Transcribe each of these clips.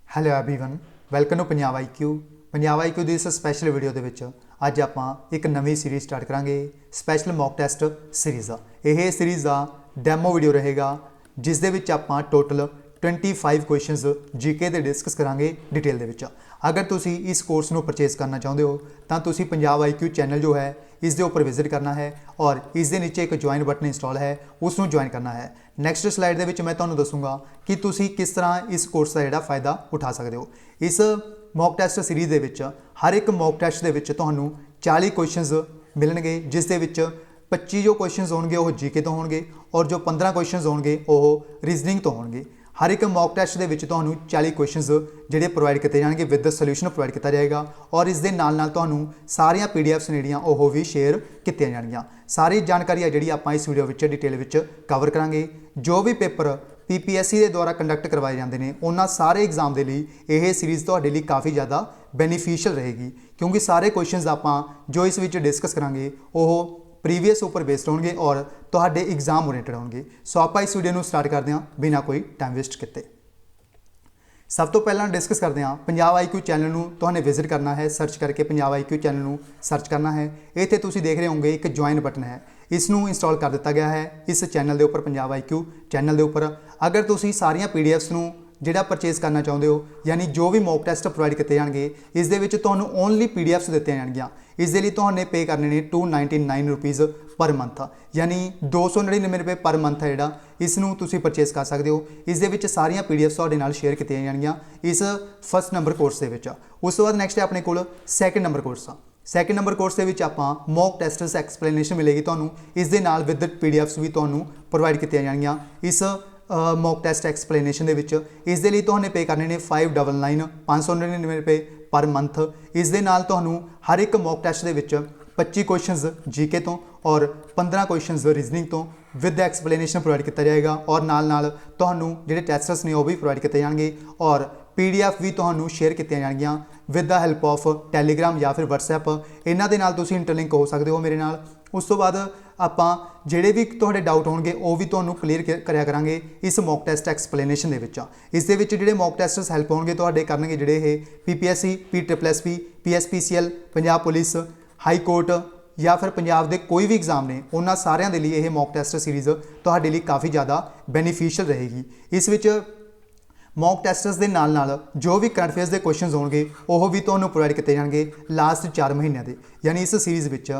Hello everyone welcome to Punjab IQ. Punjab IQ ਦੀ ਇਸ special video ਦੇ ਵਿੱਚ ਅੱਜ ਆਪਾਂ ਇੱਕ ਨਵੀਂ ਸੀਰੀਜ਼ ਸਟਾਰਟ ਕਰਾਂਗੇ, ਸਪੈਸ਼ਲ ਮੌਕ ਟੈਸਟ ਸੀਰੀਜ਼ ਦਾ। ਇਹ ਸੀਰੀਜ਼ ਦਾ ਡੈਮੋ ਵੀਡੀਓ ਰਹੇਗਾ ਜਿਸ ਦੇ ਵਿੱਚ ਆਪਾਂ ਟੋਟਲ 25 ਕੁਐਸਚਨਸ ਜੀਕੇ ਦੇ ਡਿਸਕਸ ਕਰਾਂਗੇ ਡਿਟੇਲ ਦੇ ਵਿੱਚ। अगर तुसी इस कोर्स ਨੂੰ परचेज करना चाहते हो तो तुसी पंजाब IQ चैनल जो है इस दे उपर विजिट करना है और इस दे नीचे एक ज्वाइन बटन इंस्टॉल है, उसनों ज्वाइन करना है। नैक्सट स्लाइड दे विच मैं तुहानूं दसूँगा कि तुसी किस तरह इस कोर्स का जिहड़ा फायदा उठा सकते हो। इस मॉक टैसट सीरीज़ दे विच हर एक मॉक टैसट दे विच तुहानूं 40 क्वेश्चनस मिलणगे, जिस दे विच 25 जो क्वेश्चनस होणगे वो जीके तो होणगे और जो 15 क्वेश्चनस होणगे वो रीजनिंग तो होणगे। हर एक मॉक टैसट के 40 क्वेश्चनस जोड़े प्रोवाइड किए जाएंगे विद द सोल्यूशन प्रोवाइड किया जाएगा और इस दे नाल सारिया PDFs नेड़ियाँ वो भी शेयर की जाएगियाँ। सारी जानकारी जी आप इस वीडियो में डिटेल में कवर करांगे। जो भी पेपर PPSC के द्वारा कंडक्ट करवाए जाते हैं उन्होंने सारे एग्जाम के लिए यह सीरीज़ तुहाडे लिए काफ़ी ज़्यादा बेनीफिशियल रहेगी, क्योंकि सारे क्वेश्चनस आप जो इस डिस्कस करांगे वो प्रीवियस उपर बेस्ड होंगे और तुहाडे एग्जाम ओरिएंटेड होंगे। सो आप इस वीडियो को स्टार्ट करते हैं बिना कोई टाइम वेस्ट किए। सब तो पहला डिस्कस करते हैं पंजाब IQ चैनल में तुहाने विजिट करना है, सर्च करके पंजाब IQ चैनल में सर्च करना है। इत्थे तुसीं देख रहे होंगे एक ज्वाइन बटन है, इसनूं इंस्टॉल कर दिता गया है इस चैनल के उपर पंजाब IQ चैनल के उपर। अगर तुसीं सारियां PDFs नूं जिहड़ा परचेज करना चाहते हो, यानी जो भी मॉक टैसट प्रोवाइड किए जाएंगे इस दे विच तुहानूं ओनली PDFs दित्तियां जाणगीਆਂ। इस दे लई तुहाने पे करने ने 299 रुपीज़ पर मंथ, यानी 299 रुपये पर मंथ है जिहड़ा इसनूं तुसीं परचेज कर सकते हो। इस दे विच सारियां PDFs तुहाडे नाल शेयर कीतियां जाणगीਆਂ इस फस्ट नंबर कोर्स दे विच। उस तो बाद नैक्सट अपने कोल सैकेंड नंबर कोर्स आ। सैकेंड नंबर कोर्स के आपां मॉक टैस्ट्स एक्सप्लेनेशन मिलेगी तुहानूं, इस दे नाल विद PDFs भी तुहानूं प्रोवाइड कीतियां जाणगीਆਂ इस मॉक टैसट एक्सप्लेनेशन के। इस दे लई तुहाने पे करने ने 599 599 रुपये पर मंथ। इस दे नाल तुहानूं हर एक मॉक टैसट के 25 क्वेश्चनस जीके तो और 15 क्वेश्चनस रीजनिंग तो विद एक्सप्लेनेशन प्रोवाइड किया जाएगा और नाल तुहानूं जिहड़े टैस्ट्स ने वो भी प्रोवाइड किए जाएंगे और PDF भी तुहानूं शेयर कीतियां जाणगीਆਂ with the help of Telegram या फिर WhatsApp। इन्हां दे नाल तुसीं इंटरलिंक हो सकते हो मेरे नाल। उस तो बाद आपां जिहड़े भी तुहाडे डाउट होणगे वो भी तुहानूं क्लीयर करिया करांगे इस मॉक टैसट एक्सप्लेनेशन दे विच। इस दे विच जिहड़े मॉक टैस्ट्स हैल्प होणगे तुहाडे करनगे जिहड़े ये PPSC PSSP PSPCL Punjab police high court या फिर पंजाब के कोई भी एग्जाम ने उन्होंने सारिਆਂ ਦੇ ਲਈ ਇਹ मॉक टैसट सीरीज़ ਤੁਹਾਡੇ ਲਈ काफ़ी ज़्यादा बेनीफिशियल रहेगी। इस विच मॉक टैस्ट्स के नाल जो भी करंट अफेयर्स के क्वेश्चन होंगे वो भी तुहानूं प्रोवाइड किए जाएंगे लास्ट 4 महीनों के। यानी इस सीरीज़ विच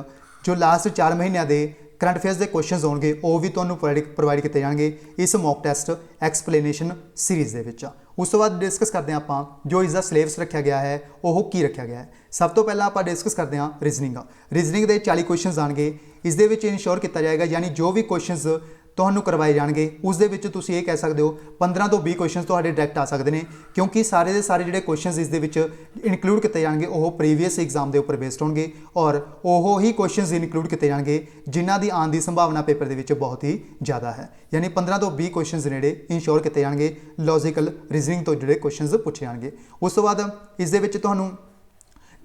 जो लास्ट 4 महीनों के करंट अफेयर्स के क्वेश्चन होंगे वो भी तुहानूं प्रोवाइड किए जाएंगे इस मॉक टैसट एक्सप्लेनेशन सीरीज़ के विच। उस तो बाद डिस्कस करते हैं आप जो इसका सिलेबस रखा गया है वो की रखा गया है। सब तो पहला आप डिस्कस करते हैं रीजनिंग के 40 क्वेश्चन आएंगे। इस दे विच इंश्योर किया जाएगा, यानी जो भी क्वेश्चन तुहानूं करवाए जाएंगे उस दे विच तुसीं ये कह सकते हो 15 तो 20 क्वेश्चन तुहाडे डायरैक्ट आ सकते हैं, क्योंकि सारे के सारे जिहड़े क्वेश्चन इस दे विच इनकलूड किए जाएंगे वो प्रीवियस एग्जाम के उपर बेस्ड होंगे और वो ही क्वेश्चन इनकलूड किए जाएंगे जिन्हां दी आने की संभावना पेपर के बहुत ही ज़्यादा है। यानी 15 तो 20 क्वेश्चन नेड़े इंश्योर किए जाएंगे लॉजिकल रीजनिंग तो जोड़े क्वेश्चन पूछे जाएंगे। उस तो बाद इस दे विच तुहानूं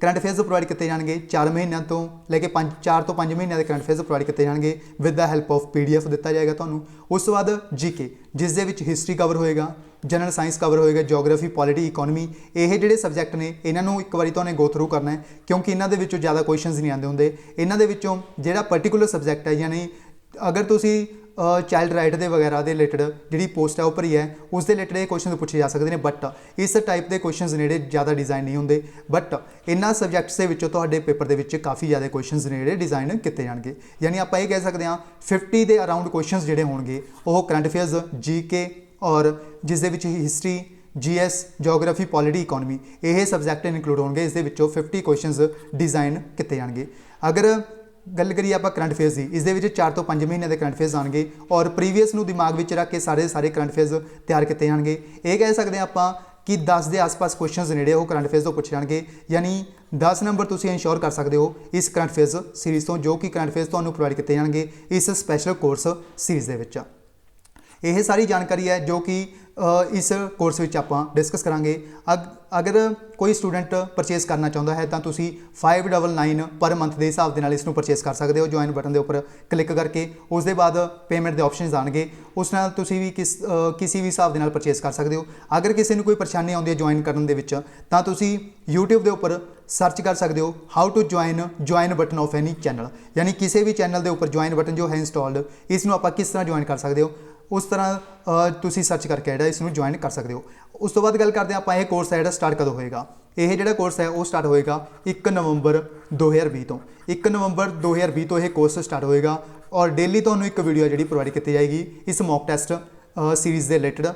करंट अफेयर्स प्रोवाइड किए जाएंगे 4 महीनों तो लेके 4 तो 5 महीनों के करंट अफेयर्स प्रोवाइड किए जाएंगे with the help of PDF दिता जाएगा तुहानूं। उस तो बाद जीके जिस दे विच हिस्टरी कवर होएगा, जनरल साइंस कवर होएगा, जोग्राफी पॉलिटी इकोनॉमी, ये जिहड़े सबजैक्ट ने इन्हों एक बार तुहानूं गो थ्रू करना है, क्योंकि इन्हां दे विचों ज़्यादा क्वेश्चन नहीं आते होंगे। इन्हां दे विचों जिहड़ा पर्टिकुलर सबजैक्ट है, यानी अगर तुसीं चाइल्ड राइट के वगैरह के रिलेटेड जी पोस्ट है उपर ही है उस दे रिलेटेड क्वेश्चन पूछे जा सकते हैं, बट इस टाइप के क्वेश्चन नेड़े ज़्यादा डिज़ाइन नहीं होंगे। बट इन्होंने सबजैक्ट्स के विचों तुहाडे पेपर के काफ़ी ज़्यादा क्वेश्चन नेड़े डिज़ाइन किए जाएंगे। यानी आप ये कह सकते हैं 50 के अराउंड क्वेश्चन जोड़े होंगे वो करंट अफेयर्स जीके और जिस दे विच history GS geography polity economy ये सबजैक्ट इनकलूड होंगे। इस दे विचों 50 क्वेश्चन डिज़ाइन किए जाएंगे। अगर गल करिए आप करंट अफेयर्स की, इस दे विच 4 तो 5 महीने के करंट अफेयर्स आएंगे और प्रीवियस नूं दिमाग में रख के सारे करंट अफेयर्स तैयार किए जाएंगे। ये कह सकते हैं आप कि 10 के आस पास क्वेश्चन नेड़े वो करंट अफेयर्स तो पूछे जाएंगे, यानी 10 नंबर तुसीं इंश्योर कर सकते हो इस करंट अफेयर्स सीरीज़ तो, जो कि करंट अफेयर्स तुहानूं प्रोवाइड किए जाएंगे इस स्पैशल कोर्स सीरीज़ के विच। ਇਹ ਸਾਰੀ ਜਾਣਕਾਰੀ है जो कि इस कोर्स ਵਿੱਚ ਆਪਾਂ डिस्कस करांगे। अगर कोई स्टूडेंट परचेज करना चाहता है तो तुसी 599 पर मंथ के हिसाब के इसनूं परचेज कर सकते हो। ज्वाइन बटन के उपर क्लिक करके उसके बाद पेमेंट के ऑप्शन आएंगे, उस नाल तुसी भी किसी भी हिसाब के परचेज कर सकते हो। अगर किसी को कोई परेशानी आती है ज्वाइन करने दे विच तां तुसी यूट्यूब के उपर सर्च कर सकते हो how to join button of any channel, यानी किसी भी चैनल के उपर ज्वाइन बटन जो है इंस्टॉल्ड, इसनूं आपां किस तरह ज्वाइन कर सकते हो उस तरह तुसी सर्च करके इसनूं ज्वाइन कर सकते हो। उस तो बाद गल करते हैं आप ये कोर्स है स्टार्ट कदों होएगा। यह जो कोर्स है वो स्टार्ट होएगा 1 नवंबर 2020 तो 1 नवंबर 2020 तो यह कोर्स स्टार्ट होएगा और डेली तो एक वीडियो जी प्रोवाइड की जाएगी इस मॉक टेस्ट सीरीज़ के रिलेटेड।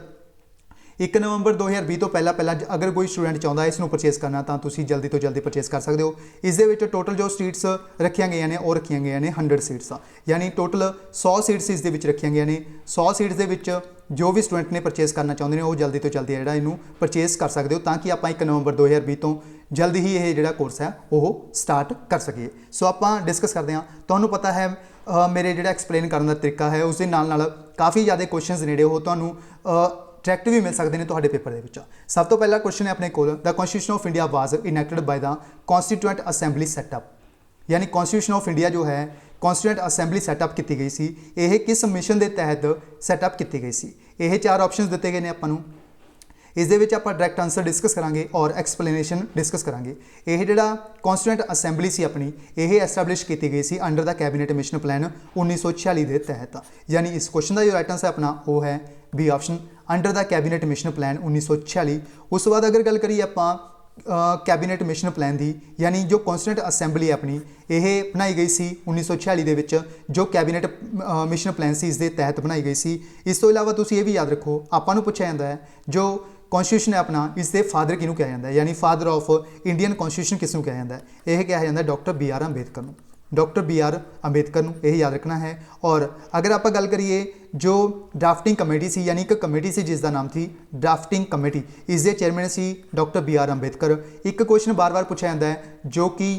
1 नवंबर 2020 तो पहला अगर कोई स्टूडेंट चाहता है इसनूं परचेज करना तो तुसी जल्दी तो जल्दी परचेज कर सकते हो। इस दे विच टोटल जो सीट्स रखिया गई ने वो रखिया गई ने 100 सीट्स, यानी टोटल 100 सीट्स इस दे विच रखिया गई ने। 100 सीट्स दे विच जो भी स्टूडेंट ने परचेज करना चाहते हैं वो जल्दी तो जल्दी जिहड़ा इनू परचेज कर सकते हो ताकि आप 1 नवंबर 2020 तो जल्दी ही ये जिहड़ा कोर्स है वो स्टार्ट कर सकीए। सो आप डिस्कस करते हैं। तुहानूं पता है मेरे जिहड़ा एक्सप्लेन करने का तरीका है उसके नाल काफ़ी ज़्यादा क्वेश्चनस नेड़े वो तुहानूं डायरैक्ट भी मिल सकते हैं तुहाडे पेपर दे। सब तो पहला क्वेश्चन है अपने कोल, the constitution of India was enacted by the constituent assembly setup, यानी कॉन्स्टिट्यूशन ऑफ इंडिया जो है कॉन्स्टिट्यूएंट असैंबली सैटअप की गई सी, यह किस मिशन के तहत सैटअप की गई सी। यह 4 ऑप्शन दिए गए हैं आपां। इस दे विच आपां डायरैक्ट आंसर डिस्कस करांगे और एक्सप्लेनेशन डिस्कस करांगे। यह जिहड़ा कॉन्स्टिट्यूएंट असैंबली सी अपनी यह एस्टैबलिश की गई सी under the cabinet mission plan 1946 के तहत, यानी इस क्वेश्चन का जो राइट आंसर अपना वो है B option under the cabinet mission plan 1946। उस तो बाद अगर गल करिए आपां कैबिनेट मिशन प्लान की, यानी जो कॉन्स्टिट्यूएंट असैंबली अपनी यह बनाई गई सी 1946 के विच जो कैबिनेट मिशन प्लान सी इस दे तहत बनाई गई सी। इस तो इलावा तुसीं ये भी याद रखो आपां नूं पुछया जांदा है जो कॉन्स्टिट्यूशन है अपना इसके फादर किनू कहा जाता है, यानी फादर ऑफ इंडियन कॉन्स्टिट्यूशन किसनूं कहा जाता है। यह कहा जाता है डॉक्टर BR अंबेडकर नूं, डॉक्टर BR अंबेडकर नूं यह याद रखना है। और अगर आप गल करिए जो ड्राफ्टिंग कमेटी सी, यानी एक कमेटी सी जिसका नाम थी ड्राफ्टिंग कमेटी, इसके chairman C doctor BR Ambedkar. एक क्वेश्चन बार बार पूछा जाता है जो कि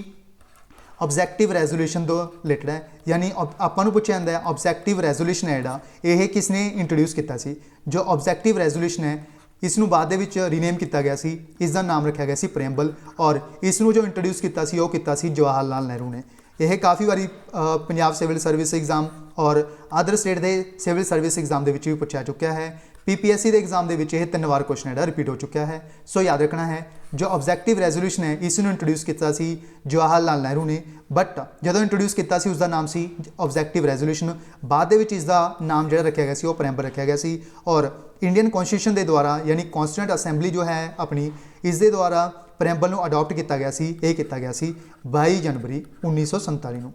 ऑब्जैक्टिव रेजोल्यूशन तो रिलेटेड है, यानी आपां पूछा जाता है ऑब्जैक्टिव रेजोल्यूशन है जिहड़ा यह किसने इंट्रोड्यूस किया सी। जो ऑब्जैक्टिव रेजोल्यूशन है इसनूं बाद दे विच रीनेम किया गया सी, इसका नाम रखा गया सी प्रेम्बल, और इसनूं जो इंट्रोड्यूस किया सी वो किया सी जवाहर लाल नेहरू ने। यह काफ़ी बारी पंजाब सिविल सर्विस एग्जाम और अदर स्टेट के सिविल सर्विस एग्जाम के भी पूछा चुका है। PPSC के एग्जाम के 3 बार क्वेश्चन है रिपीट हो चुका है। सो याद रखना है जो ऑब्जैक्टिव रेजोल्यूशन है इसनूं इंट्रोड्यूस किया सी जवाहर लाल नेहरू ने, बट जो इंट्रोड्यूस किया सी उसका नाम सी ऑब्जैक्टिव रेजोल्यूशन। बाद दे विच इसका नाम जो रखा गया सी वो प्रेम्बल रखा गया सी। और इंडियन कॉन्स्टिट्यूशन के द्वारा यानी कॉन्स्टिट्यूएंट असैंबली जो है अपनी इसके द्वारा प्रेम्बल नूं अडॉप्ट किया गया सी, यह किया गया सी 22 जनवरी 1947 नूं।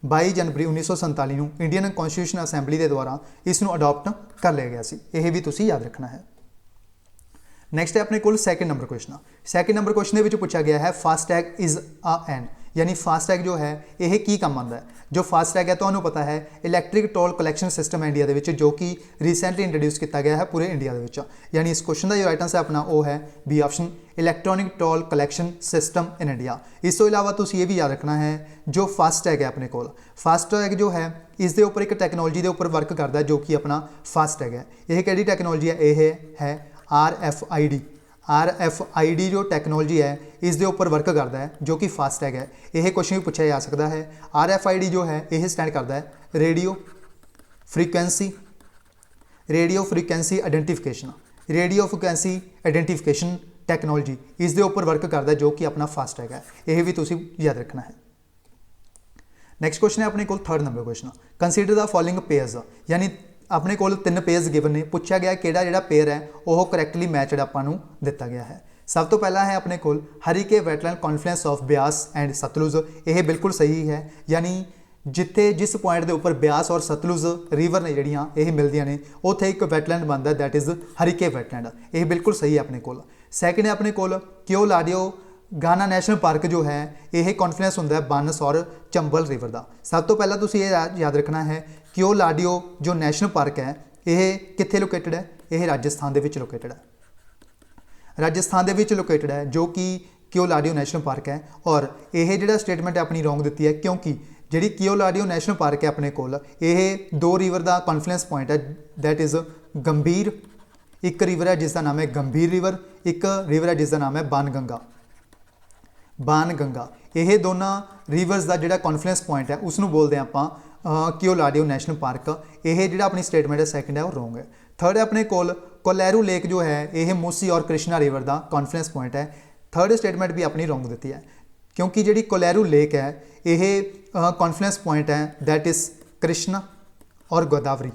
22 जनवरी 1947 नूं इंडियन कॉन्स्टिट्यूशन असैंबली के द्वारा इसनूं अडॉप्ट कर लिया गया सी। यह भी तुसीं याद रखना है। नैक्सट है अपने कोल second number question. Second number question के पूछा गया है फास्टैग इज़ अ एन, यानी फास्टैग जो है यह की काम आता है। जो फास्टैग है तो पता है इलैक्ट्रिक टोल कलैक्शन सिस्टम है इंडिया के जो कि रिसेंटली इंट्रोड्यूस किया गया है पूरे इंडिया के, यानी इस क्वेश्चन का जो राइट आंसर अपना वो है B option electronic toll collection system in India. इस तो इलावा तुसीं ये भी याद रखना है जो फास्टैग है अपने कोल, फास्टैग जो है इस दे उपर एक टैक्नोलॉजी के उपर वर्क करता है जो कि अपना फास्टैग है। यह किहड़ी टैक्नोलॉजी है, यह है RFID। RFID जो टैक्नोलॉजी है इस दे उपर वर्क करता है जो कि फास्टैग है। यह क्वेश्चन भी पूछा जा सकता है। RFID जो है यह स्टैंड करता है रेडियो फ्रीक्वेंसी आइडेंटिफिकेशन टैक्नोलॉजी, इस दे उपर वर्क करता है जो कि अपना फास्टैग है। यह भी तुसीं याद रखना है। नैक्सट क्वेश्चन है अपने को third number question, consider the following pairs, यानी अपने को 3 पेयर्स गिवन ने, पूछा गया कि जिहड़ा पेयर है वह करैक्टली मैचड आपां नूं दिता गया है। सब तो पहला है अपने को Harike wetland confluence of Beas and Sutlej, यह बिल्कुल सही है, यानी जिथे जिस पॉइंट के उपर ब्यास और सतलुज रिवर ने जड़ियाँ यह मिलदियां ने उत्थे एक वैटलैंड बनता है दैट इज़ हरिके वैटलैंड, यह बिल्कुल सही है अपने को। सैकेंड है अपने को क्योलाडियो गाना नैशनल पार्क जो है यह कॉन्फ्रेंस होंदा है बानस और चंबल रिवर का। सब तो पहला तुसीं ये याद रखना है क्योलाडियो जो नैशनल पार्क है यह कित्थे लोकेटेड है, यह राजस्थान के लोकेटेड है, राजस्थान के लोकेटेड है जो कि क्योलाडियो नैशनल पार्क है। और यह जो स्टेटमेंट अपनी रोंग दी है क्योंकि ਜਿਹੜੀ ਕਿਓਲਾਡੀਓ ਨੈਸ਼ਨਲ ਪਾਰਕ ਹੈ ਆਪਣੇ ਕੋਲ, ਇਹ 2 ਰਿਵਰ ਦਾ ਕੌਨਫਲੂਐਂਸ ਪੁਆਇੰਟ ਹੈ, ਦੈਟ ਇਜ਼ ਗੰਭੀਰ। ਇੱਕ ਰਿਵਰ ਹੈ ਜਿਸ ਦਾ ਨਾਮ ਹੈ ਗੰਭੀਰ ਰਿਵਰ, ਇੱਕ ਰਿਵਰ ਹੈ ਜਿਸ ਦਾ ਨਾਮ ਹੈ ਬਾਨਗੰਗਾ। ਬਾਨਗੰਗਾ, ਇਹ ਦੋਨਾਂ ਰਿਵਰਸ ਦਾ ਜਿਹੜਾ ਕੌਨਫਲੂਐਂਸ ਪੁਆਇੰਟ ਹੈ ਉਸ ਨੂੰ ਬੋਲਦੇ ਹਾਂ ਆਪਾਂ ਕਿਓਲਾਡੀਓ ਨੈਸ਼ਨਲ ਪਾਰਕ। ਇਹ ਜਿਹੜਾ ਆਪਣੀ ਸਟੇਟਮੈਂਟ ਹੈ ਸੈਕਿੰਡ ਹੈ ਉਹ ਰੋਂਗ ਹੈ। ਥਰਡ ਹੈ ਆਪਣੇ ਕੋਲ ਕੋਲੈਰੂ ਲੇਕ ਜੋ ਹੈ ਇਹ ਮੂਸੀ ਔਰ ਕ੍ਰਿਸ਼ਨਾ ਰਿਵਰ ਦਾ ਕੌਨਫਲੂਐਂਸ ਪੁਆਇੰਟ ਹੈ। ਥਰਡ ਸਟੇਟਮੈਂਟ ਵੀ ਆਪਣੀ ਰੋਂਗ ਦਿੱਤੀ ਹੈ, ਕਿਉਂਕਿ ਜਿਹੜੀ ਕੋਲੈਰੂ ਲੇਕ ਹੈ ਇਹ ਕੌਨਫਲੂਐਂਸ ਪੁਆਇੰਟ ਹੈ ਦੈਟ ਇਜ਼ ਕ੍ਰਿਸ਼ਨਾ ਔਰ ਗੋਦਾਵਰੀ।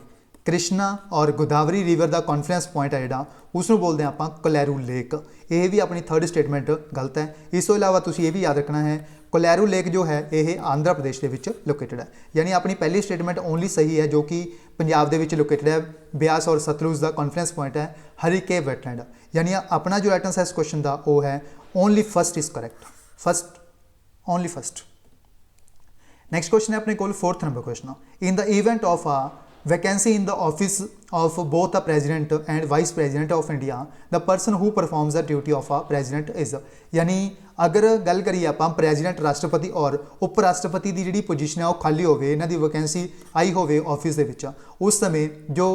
ਕ੍ਰਿਸ਼ਨਾ ਔਰ ਗੋਦਾਵਰੀ ਰਿਵਰ ਦਾ ਕੌਨਫਲੂਐਂਸ ਪੁਆਇੰਟ ਹੈ ਜਿਹੜਾ ਉਸ ਨੂੰ ਬੋਲਦੇ ਹਾਂ ਆਪਾਂ ਕੋਲੈਰੂ ਲੇਕ। ਇਹ ਵੀ ਆਪਣੀ ਥਰਡ ਸਟੇਟਮੈਂਟ ਗਲਤ ਹੈ। ਇਸ ਤੋਂ ਇਲਾਵਾ ਤੁਸੀਂ ਇਹ ਵੀ ਯਾਦ ਰੱਖਣਾ ਹੈ ਕੋਲੈਰੂ ਲੇਕ ਜੋ ਹੈ ਇਹ ਆਂਧਰਾ ਪ੍ਰਦੇਸ਼ ਦੇ ਵਿੱਚ ਲੋਕੇਟਡ ਹੈ, ਯਾਨੀ ਆਪਣੀ ਪਹਿਲੀ ਸਟੇਟਮੈਂਟ ਓਨਲੀ ਸਹੀ ਹੈ ਜੋ ਕਿ ਪੰਜਾਬ ਦੇ ਵਿੱਚ ਲੋਕੇਟਡ ਹੈ। ਬਿਆਸ ਔਰ ਸਤਲੁਜ ਦਾ ਕੌਨਫਲੂਐਂਸ ਪੁਆਇੰਟ ਹੈ ਹਰੀਕੇ ਵੈਟਲੈਂਡ, ਯਾਨੀ ਆਪਣਾ ਜੋ ਰਾਈਟ ਆਂਸਰ ਇਸ ਕੁਐਸਚਨ ਦਾ ਉਹ ਹੈ only first is correct, first, only first. Next question है अपने को 4th number question. In the event of a vacancy in the office of both the president and vice president of India the person who performs the duty of a president is, यानी अगर गल करिए आप president राष्ट्रपति और उप राष्ट्रपति की जी पोजीशन है वो खाली होवे, इन्हां दी वैकेंसी आई होवे ऑफिस दे विच, उस समय जो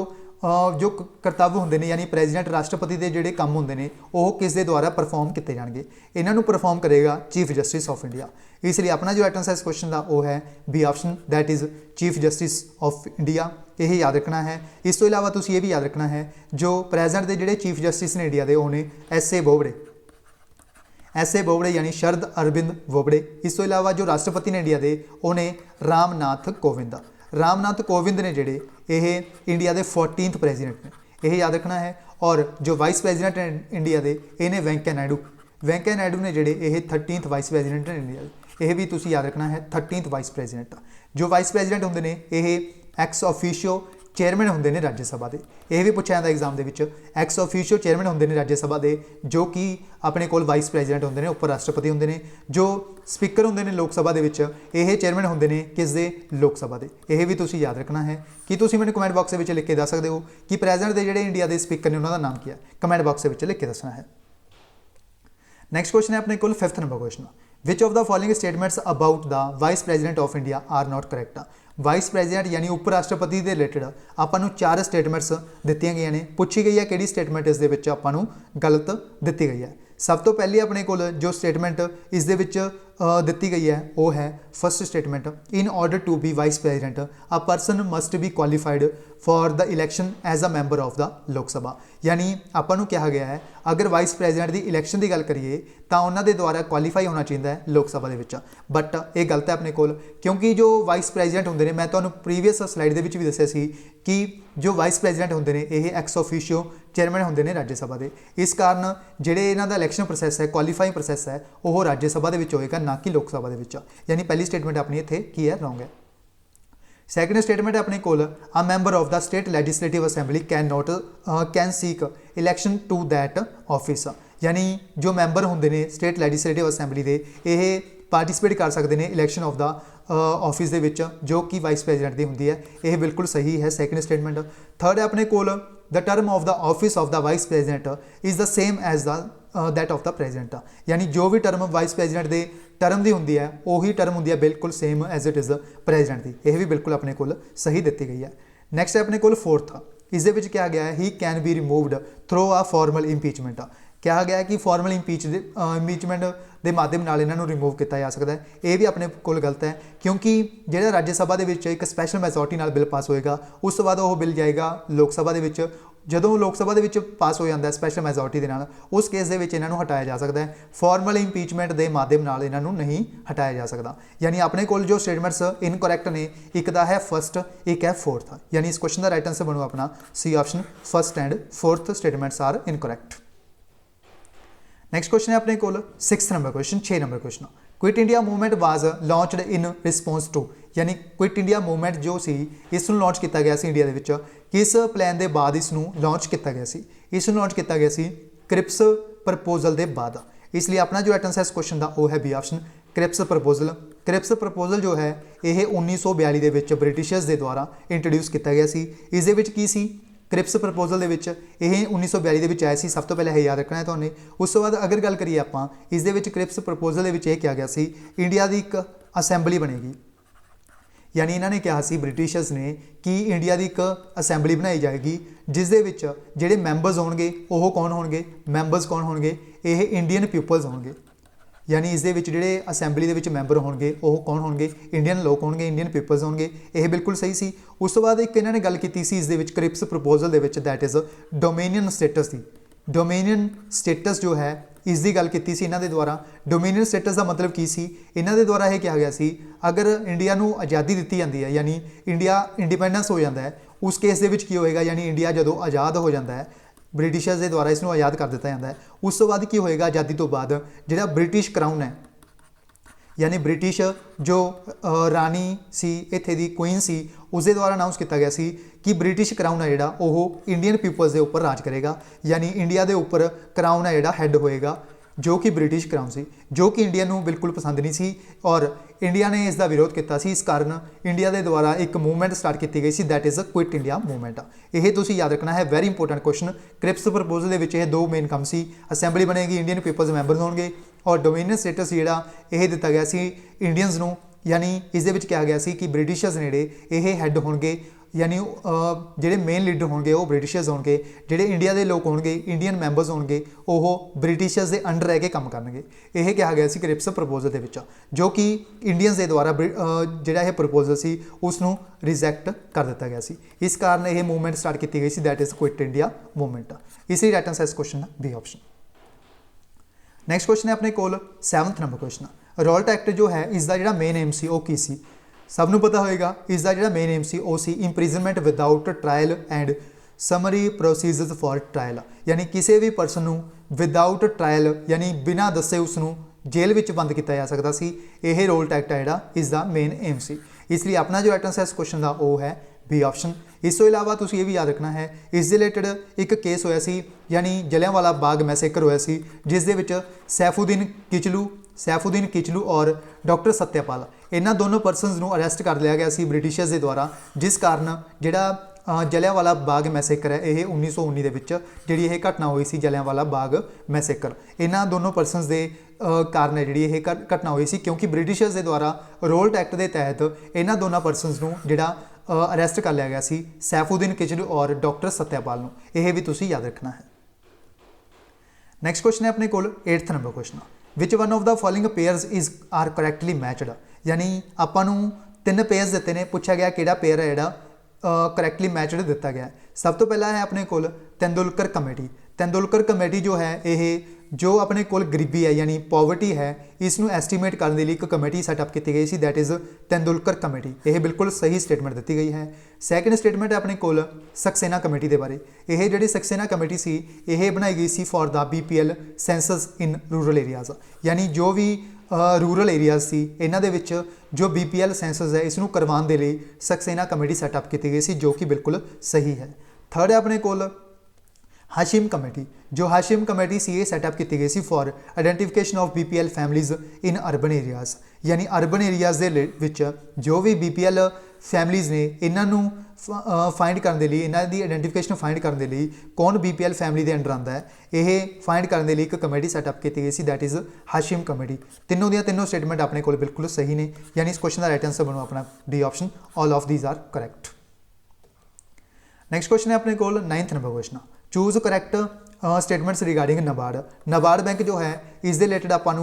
करतव्य होंगे ने यानी प्रेजिडेंट राष्ट्रपति के जोड़े काम होंगे ने वो किस दे द्वारा परफॉर्म किए जाएंगे, इन्हों परफॉर्म करेगा चीफ जस्टिस ऑफ इंडिया। इसलिए अपना जो राइट आंसर इस क्वेश्चन का वो है B option, that is chief justice of India. यही याद रखना है। इस तो इलावा तुसीं ये भी याद रखना है जो प्रेजेंट के जोड़े चीफ जस्टिस ने इंडिया के उन्हें S A Bobde, S A Bobde यानी शरद अरविंद बोबड़े। इस तो इलावा जो राष्ट्रपति ने इंडिया के उन्हें रामनाथ कोविंद, रामनाथ कोविंद ने जोड़े ये इंडिया के 14th प्रेजिडेंट ने, यही याद रखना है। और जो वाइस प्रेजिडेंट हैं इंडिया के इन्हें वेंकैया नायडू, वेंकैया नायडू ने जोड़े ये 13th वाइस प्रेजिडेंट हैं इंडिया के, यह भी तुसीं याद रखना है 13th वाइस प्रेजिडेंट। जो वाइस प्रेजिडेंट होंगे ने ये एक्स ऑफिशियो चेयरमैन होंगे ने राज्य सभा के, यह भी पूछा जाता एग्जाम के एक्स ऑफिशियो चेयरमैन होंगे ने राज्य सभा के, जो कि अपने कोल वाइस प्रेजिडेंट होंगे ने, उप राष्ट्रपति होंगे ने। जो स्पीकर होंगे ने लोक सभा के यह चेयरमैन होंगे ने किस दे, लोक सभा के। यह भी तुसीं याद रखना है कि तुसीं मैंने कमेंट बॉक्स में लिख के दस सकते हो कि प्रेजिडेंट के जोड़े इंडिया के स्पीकर ने उन्होंने नाम क्या है, कमेंट बॉक्स में लिख के दसना है। नैक्सट क्वेश्चन है अपने को 5th number question. Which of the following statements about the vice president of India are not correct. Vice president यानी उप राष्ट्रपति के रिलेटेड आपको 4 स्टेटमेंट्स दी गई ने, पूछी गई है कि स्टेटमेंट इस आपको गलत दी गई है। सब तो पहली अपने को जो स्टेटमेंट इस दी गई है वो है first statement, in order to be vice president a person must be qualified for the election as a member of the Lok Sabha. यानी आपको कहा गया है अगर वाइस प्रेजिडेंट की इलैक्शन की गल करिए तो उन्होंने द्वारा क्वालीफाई होना चाहिए लोक सभा के, बट ये गलत है अपने को, क्योंकि जो वाइस प्रेजिडेंट होंगे ने, मैं तो प्रीवियस स्लाइड के भी दसिया सी कि जो वाइस प्रेजिडेंट होंगे ने ये एक्स ऑफिशियो चेयरमैन होंगे ने राज्य सभा के। इस कारण जोड़े इन्हों का इलैक्शन प्रोसैस है, क्वालीफाइंग प्रोसैस है, वो राज्य सभा के होएगा ना कि लोक सभा के। यानी पहली स्टेटमेंट अपनी इत्थे की है, रॉन्ग है। सैकेंड स्टेटमेंट अपने को a member of the state legislative assembly can not can seek election to that office. यानी जो मैंबर होंगे ने स्टेट लैजिस्लेटिव असैंबली के ये पार्टिसिपेट कर सकते हैं इलैक्शन ऑफ द ऑफिस दे विच, जो कि वाइस प्रेजिडेंट की होंगी है। यह बिल्कुल सही है सैकेंड स्टेटमेंट। थर्ड है अपने को the term of the office of the vice president is the same as the that of the president. यानी जो भी टर्म वाइस प्रेजिडेंट के टर्म की होंगी है वही टर्म होंगी है बिल्कुल same as it is president की। यह भी बिल्कुल अपने को सही दी गई है। नैक्सट है अपने को 4th, इस क्या गया है he can be removed through a formal impeachment. कहा गया है कि फॉर्मल इंपीचमेंट के माध्यम नाल इन्हों रिमूव किया जा सकता है। ये भी अपने को गलत है, क्योंकि जो राज्य सभा के एक स्पैशल मैजोरिटी नाल बिल पास होएगा, उस तो बाद वो बिल जाएगा लोक सभा के। जदों लोक सभा के पास हो जाता है स्पैशल मैजोरिटी के नाल, उस केस के इन्हों हटाया जा सकता है। फॉर्मल इंपीचमेंट के माध्यम नाल इन्हों नहीं हटाया जा सकता। यानी अपने को जो स्टेटमेंट्स इनकरैक्ट ने, एक का है फर्स्ट, एक है 4th। यानी इस क्वेश्चन का राइट आंसर बनू अपना C option, first and 4th statements are incorrect. Next question है अपने को 6th number question, 6 number question. Quit India movement was launched in response to. यानी क्विट इंडिया मूवमेंट जो सी इसनूं लॉन्च किया गया सी इंडिया के किस प्लान के बाद इसनूं लॉन्च किया गया सी, इसनूं लॉन्च किया गया सी क्रिप्स प्रपोजल के बाद। इसलिए अपना जो राइट आंसर इस क्वेश्चन का वो है B option, Cripps proposal. Cripps proposal जो है ये 1942 के ब्रिटिशर्स के द्वारा इंट्रोड्यूस किया गया सी। इस की सी क्रिप्स प्रपोजल के 1942 के आया सी, सब तो पहले यह याद रखना है तुमने। उस तो बाद अगर गल करिए आप इस क्रिप्स प्रपोजल के क्या गया सी, इंडिया की एक असैंबली बनेगी, यानी इन्होंने कहा सी ब्रिटिशर्स ने कि इंडिया की एक असैंबली बनाई जाएगी जिस दे विच जिहड़े मैंबर्स होणगे वो कौन होणगे, मैंबर्स कौन होणगे, ये इंडियन पीपल्स होणगे। यानी इस दे विच जिहड़े असैंबली दे विच मैंबर होणगे वो कौन होणगे, इंडियन लोग होणगे, इंडियन पीपल्स होणगे। ये बिल्कुल सही सी। उस तो बाद एक इन्होंने गल की सी इस दे विच क्रिप्स प्रपोजल दे विच, दैट इज़ डोमेनियन स्टेटस की। डोमेनियन स्टेटस जो है इसकी गल की सी इन्हां दे द्वारा। डोमेनियन स्टेटस का मतलब की सी, इन्हां दे द्वारा यह कहा गया सी अगर इंडिया नूं आज़ादी दी जाती है यानी इंडिया इंडिपेंडेंस हो जाता है, उस केस दे विच की होएगा, यानी इंडिया जदों आज़ाद हो जाता है ब्रिटिशर्स के द्वारा इसनूं आज़ाद कर दिता जाता है, उस तो बाद की होएगा आज़ादी तो बाद जिहड़ा ब्रिटिश क्राउन है, यानी ब्रिटिश जो रानी सी इत्थे दी क्वीन सी उसके द्वारा अनाउंस किया गया सी कि ब्रिटिश क्राउन है जिहड़ा वो इंडियन पीपल्स के उपर राज करेगा, यानी इंडिया के उपर क्राउन है जिहड़ा हैड होएगा जो कि ब्रिटिश क्राउन सी, जो कि इंडिया नूं बिल्कुल पसंद नहीं सी और इंडिया ने इसका विरोध किया सी। इस कारण इंडिया के द्वारा एक मूवमेंट स्टार्ट की गई सी, that is Quit India movement. यह तुसीं याद रखना है, very important question. Cripps proposal के विच दो मेन काम सी, असैंबली बनेगी, इंडियन पीपल्स मैंबर्स होंगे और डोमेनियन स्टेटस जिहड़ा यह दिता गया सी इंडियंस नूं, यानी इस दे विच कहा गया सी कि ब्रिटिशर्स नेड़े ये हैड होणगे, यानी जिहड़े मेन लीडर होंगे वो ब्रिटिशर्स होंगे, जिहड़े इंडिया के लोग होंगे, इंडियन मैंबर्स होंगे, वो ब्रिटिशर्स के अंडर रह के काम करनगे। यह कहा गया सी क्रिप्स प्रपोजल के विच, जो कि इंडियंस के द्वारा जिहड़ा यह प्रपोजल सी उसनूं रिजैक्ट कर दिता गया सी। इस कारण यह मूवमेंट स्टार्ट की गई सी, that is Quit India movement. इसलिए राइट आंसर इस question B option. Next question है अपने कोल 7th number question. Rowlatt act जो है इसका जिहड़ा मेन एम सी वो की सी, सबनों पता होएगा। इसका जिहड़ा मेन एम सी वो सी imprisonment without trial and summary procedures for trial, यानी किसी भी परसन नूं विदाउट ट्रायल यानी बिना दसे उसनूं जेल विच बंद किया जा सकता सी। यह रोल्ट एक्ट है जिहड़ा इसका मेन एम सी। इसलिए अपना जो राइट आंसर इस क्वेश्चन का वो है बी ऑप्शन। इस तो इलावा तुसीं ये भी याद रखना है, इस दे रिलेटेड एक केस होया सी, यानी जलियांवाला बाग मैसेकर होया सी, जिस दे विच सैफुद्दीन किचलू और डॉक्टर सत्यपाल इन्हां दोनों परसनस नूं अरैसट कर लिया गया सी ब्रिटिशर्स के द्वारा, जिस कारण जिहड़ा जलियांवाला बाग मैसेकर है यह 1919 के विच जिहड़ी यह घटना हुई सी जलियांवाला बाग मैसेकर, इन्हां दोनों परसनस के कारण है जिहड़ी यह घटना हुई सी, क्योंकि ब्रिटिशर्स के द्वारा रोल्ट एक्ट के तहत इन्हां दोनों परसनस नूं जिहड़ा अरैसट कर लिया गया सी सैफुद्दीन किचलू और डॉक्टर सत्यपाल नूं। यह भी तुसीं याद रखना है। नैक्सट क्वेश्चन है अपने कोल 8th number question. Which one of the following pairs is are correctly matched, यानी आपां नूं 3 पेयर्स दिते ने, पूछा गया किहड़ा पेयर है जिहड़ा करैक्टली मैचड दिता गया। सब तो पहला है अपने कोल तेंदुलकर कमेटी। तेंदुलकर कमेटी जो है यह जो अपने कोल गरीबी है यानी पॉवर्टी है इसनूं एस्टीमेट करने के लिए एक कमेटी सैटअप की गई सी, दैट इज़ तेंदुलकर कमेटी। यह बिल्कुल सही स्टेटमेंट दी गई है। सैकेंड स्टेटमेंट है अपने कोल सक्सेना कमेटी के बारे। यह जिहड़ी सक्सेना कमेटी सी यह बनाई गई सी for the BPL census in rural areas, यानी जो भी रूरल एरियाज़ सी इन्हां दे विच जो BPL सेंसस है इसनूं करवाउण दे लई सक्सेना कमेटी सैटअप की गई सी, जो कि बिल्कुल सही है। थर्ड है अपने कोल हाशिम कमेटी। जो हाशिम कमेटी सी ये सैटअप की गई सी for identification of BPL families in urban areas, यानी अर्बन एरियाज़ दे विच जो भी BPL फैमिलीज़ ने इन्हों फाइंड करने के लिए, इन्हों की आइडेंटिफिकेशन फाइंड करने के लिए कौन BPL फैमिली के अंडर आता है, यह फाइंड करने के लिए एक कमेटी सैटअप की गई सी, दैट इज़ हाशिम कमेटी। तीनों दियां तीनों स्टेटमेंट अपने को बिल्कुल सही ने, यानी इस क्वेश्चन का राइट आंसर बनू अपना D option, all of these are correct. Next question है अपने को 9th number question. Choose correct statements regarding NABARD. NABARD bank जो है इस दे रिलेटेड आपां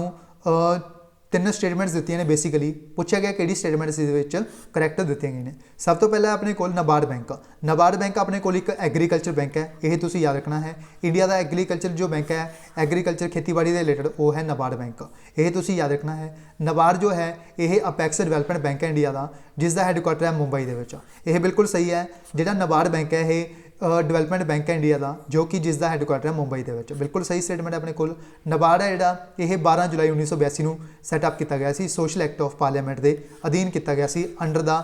3 स्टेटमेंट्स दी ने, बेसिकली पूछा गया कि स्टेटमेंट्स इस करैक्ट दी गई ने। सब तो पहला अपने को नबार्ड बैंक। नबार्ड बैंक अपने को एक एग्रीकल्चर बैंक है, यह तुसीं याद रखना है। इंडिया का एग्रीकल्चर जो बैंक है, एग्रीकल्चर खेतीबाड़ी के रिलेटेड वो है नबार्ड बैंक, यह तुसीं याद रखना है। नबार्ड जो है यह अपैक्स डिवेलपमेंट बैंक है इंडिया का, जिसका हैडकुआटर है मुंबई के। यह बिल्कुल सही है। जिहड़ा नबार्ड बैंक है यह डिवेलपमेंट बैंक है इंडिया का, जो कि जिसका हैडकुआटर है मुंबई के। बिल्कुल सही स्टेटमेंट है अपने को। नबार्ड है जिहड़ा यह 12 जुलाई 1982 को सैटअप किया गया सी, सोशल एक्ट ऑफ पार्लीमेंट के अधीन किया गया सी, under the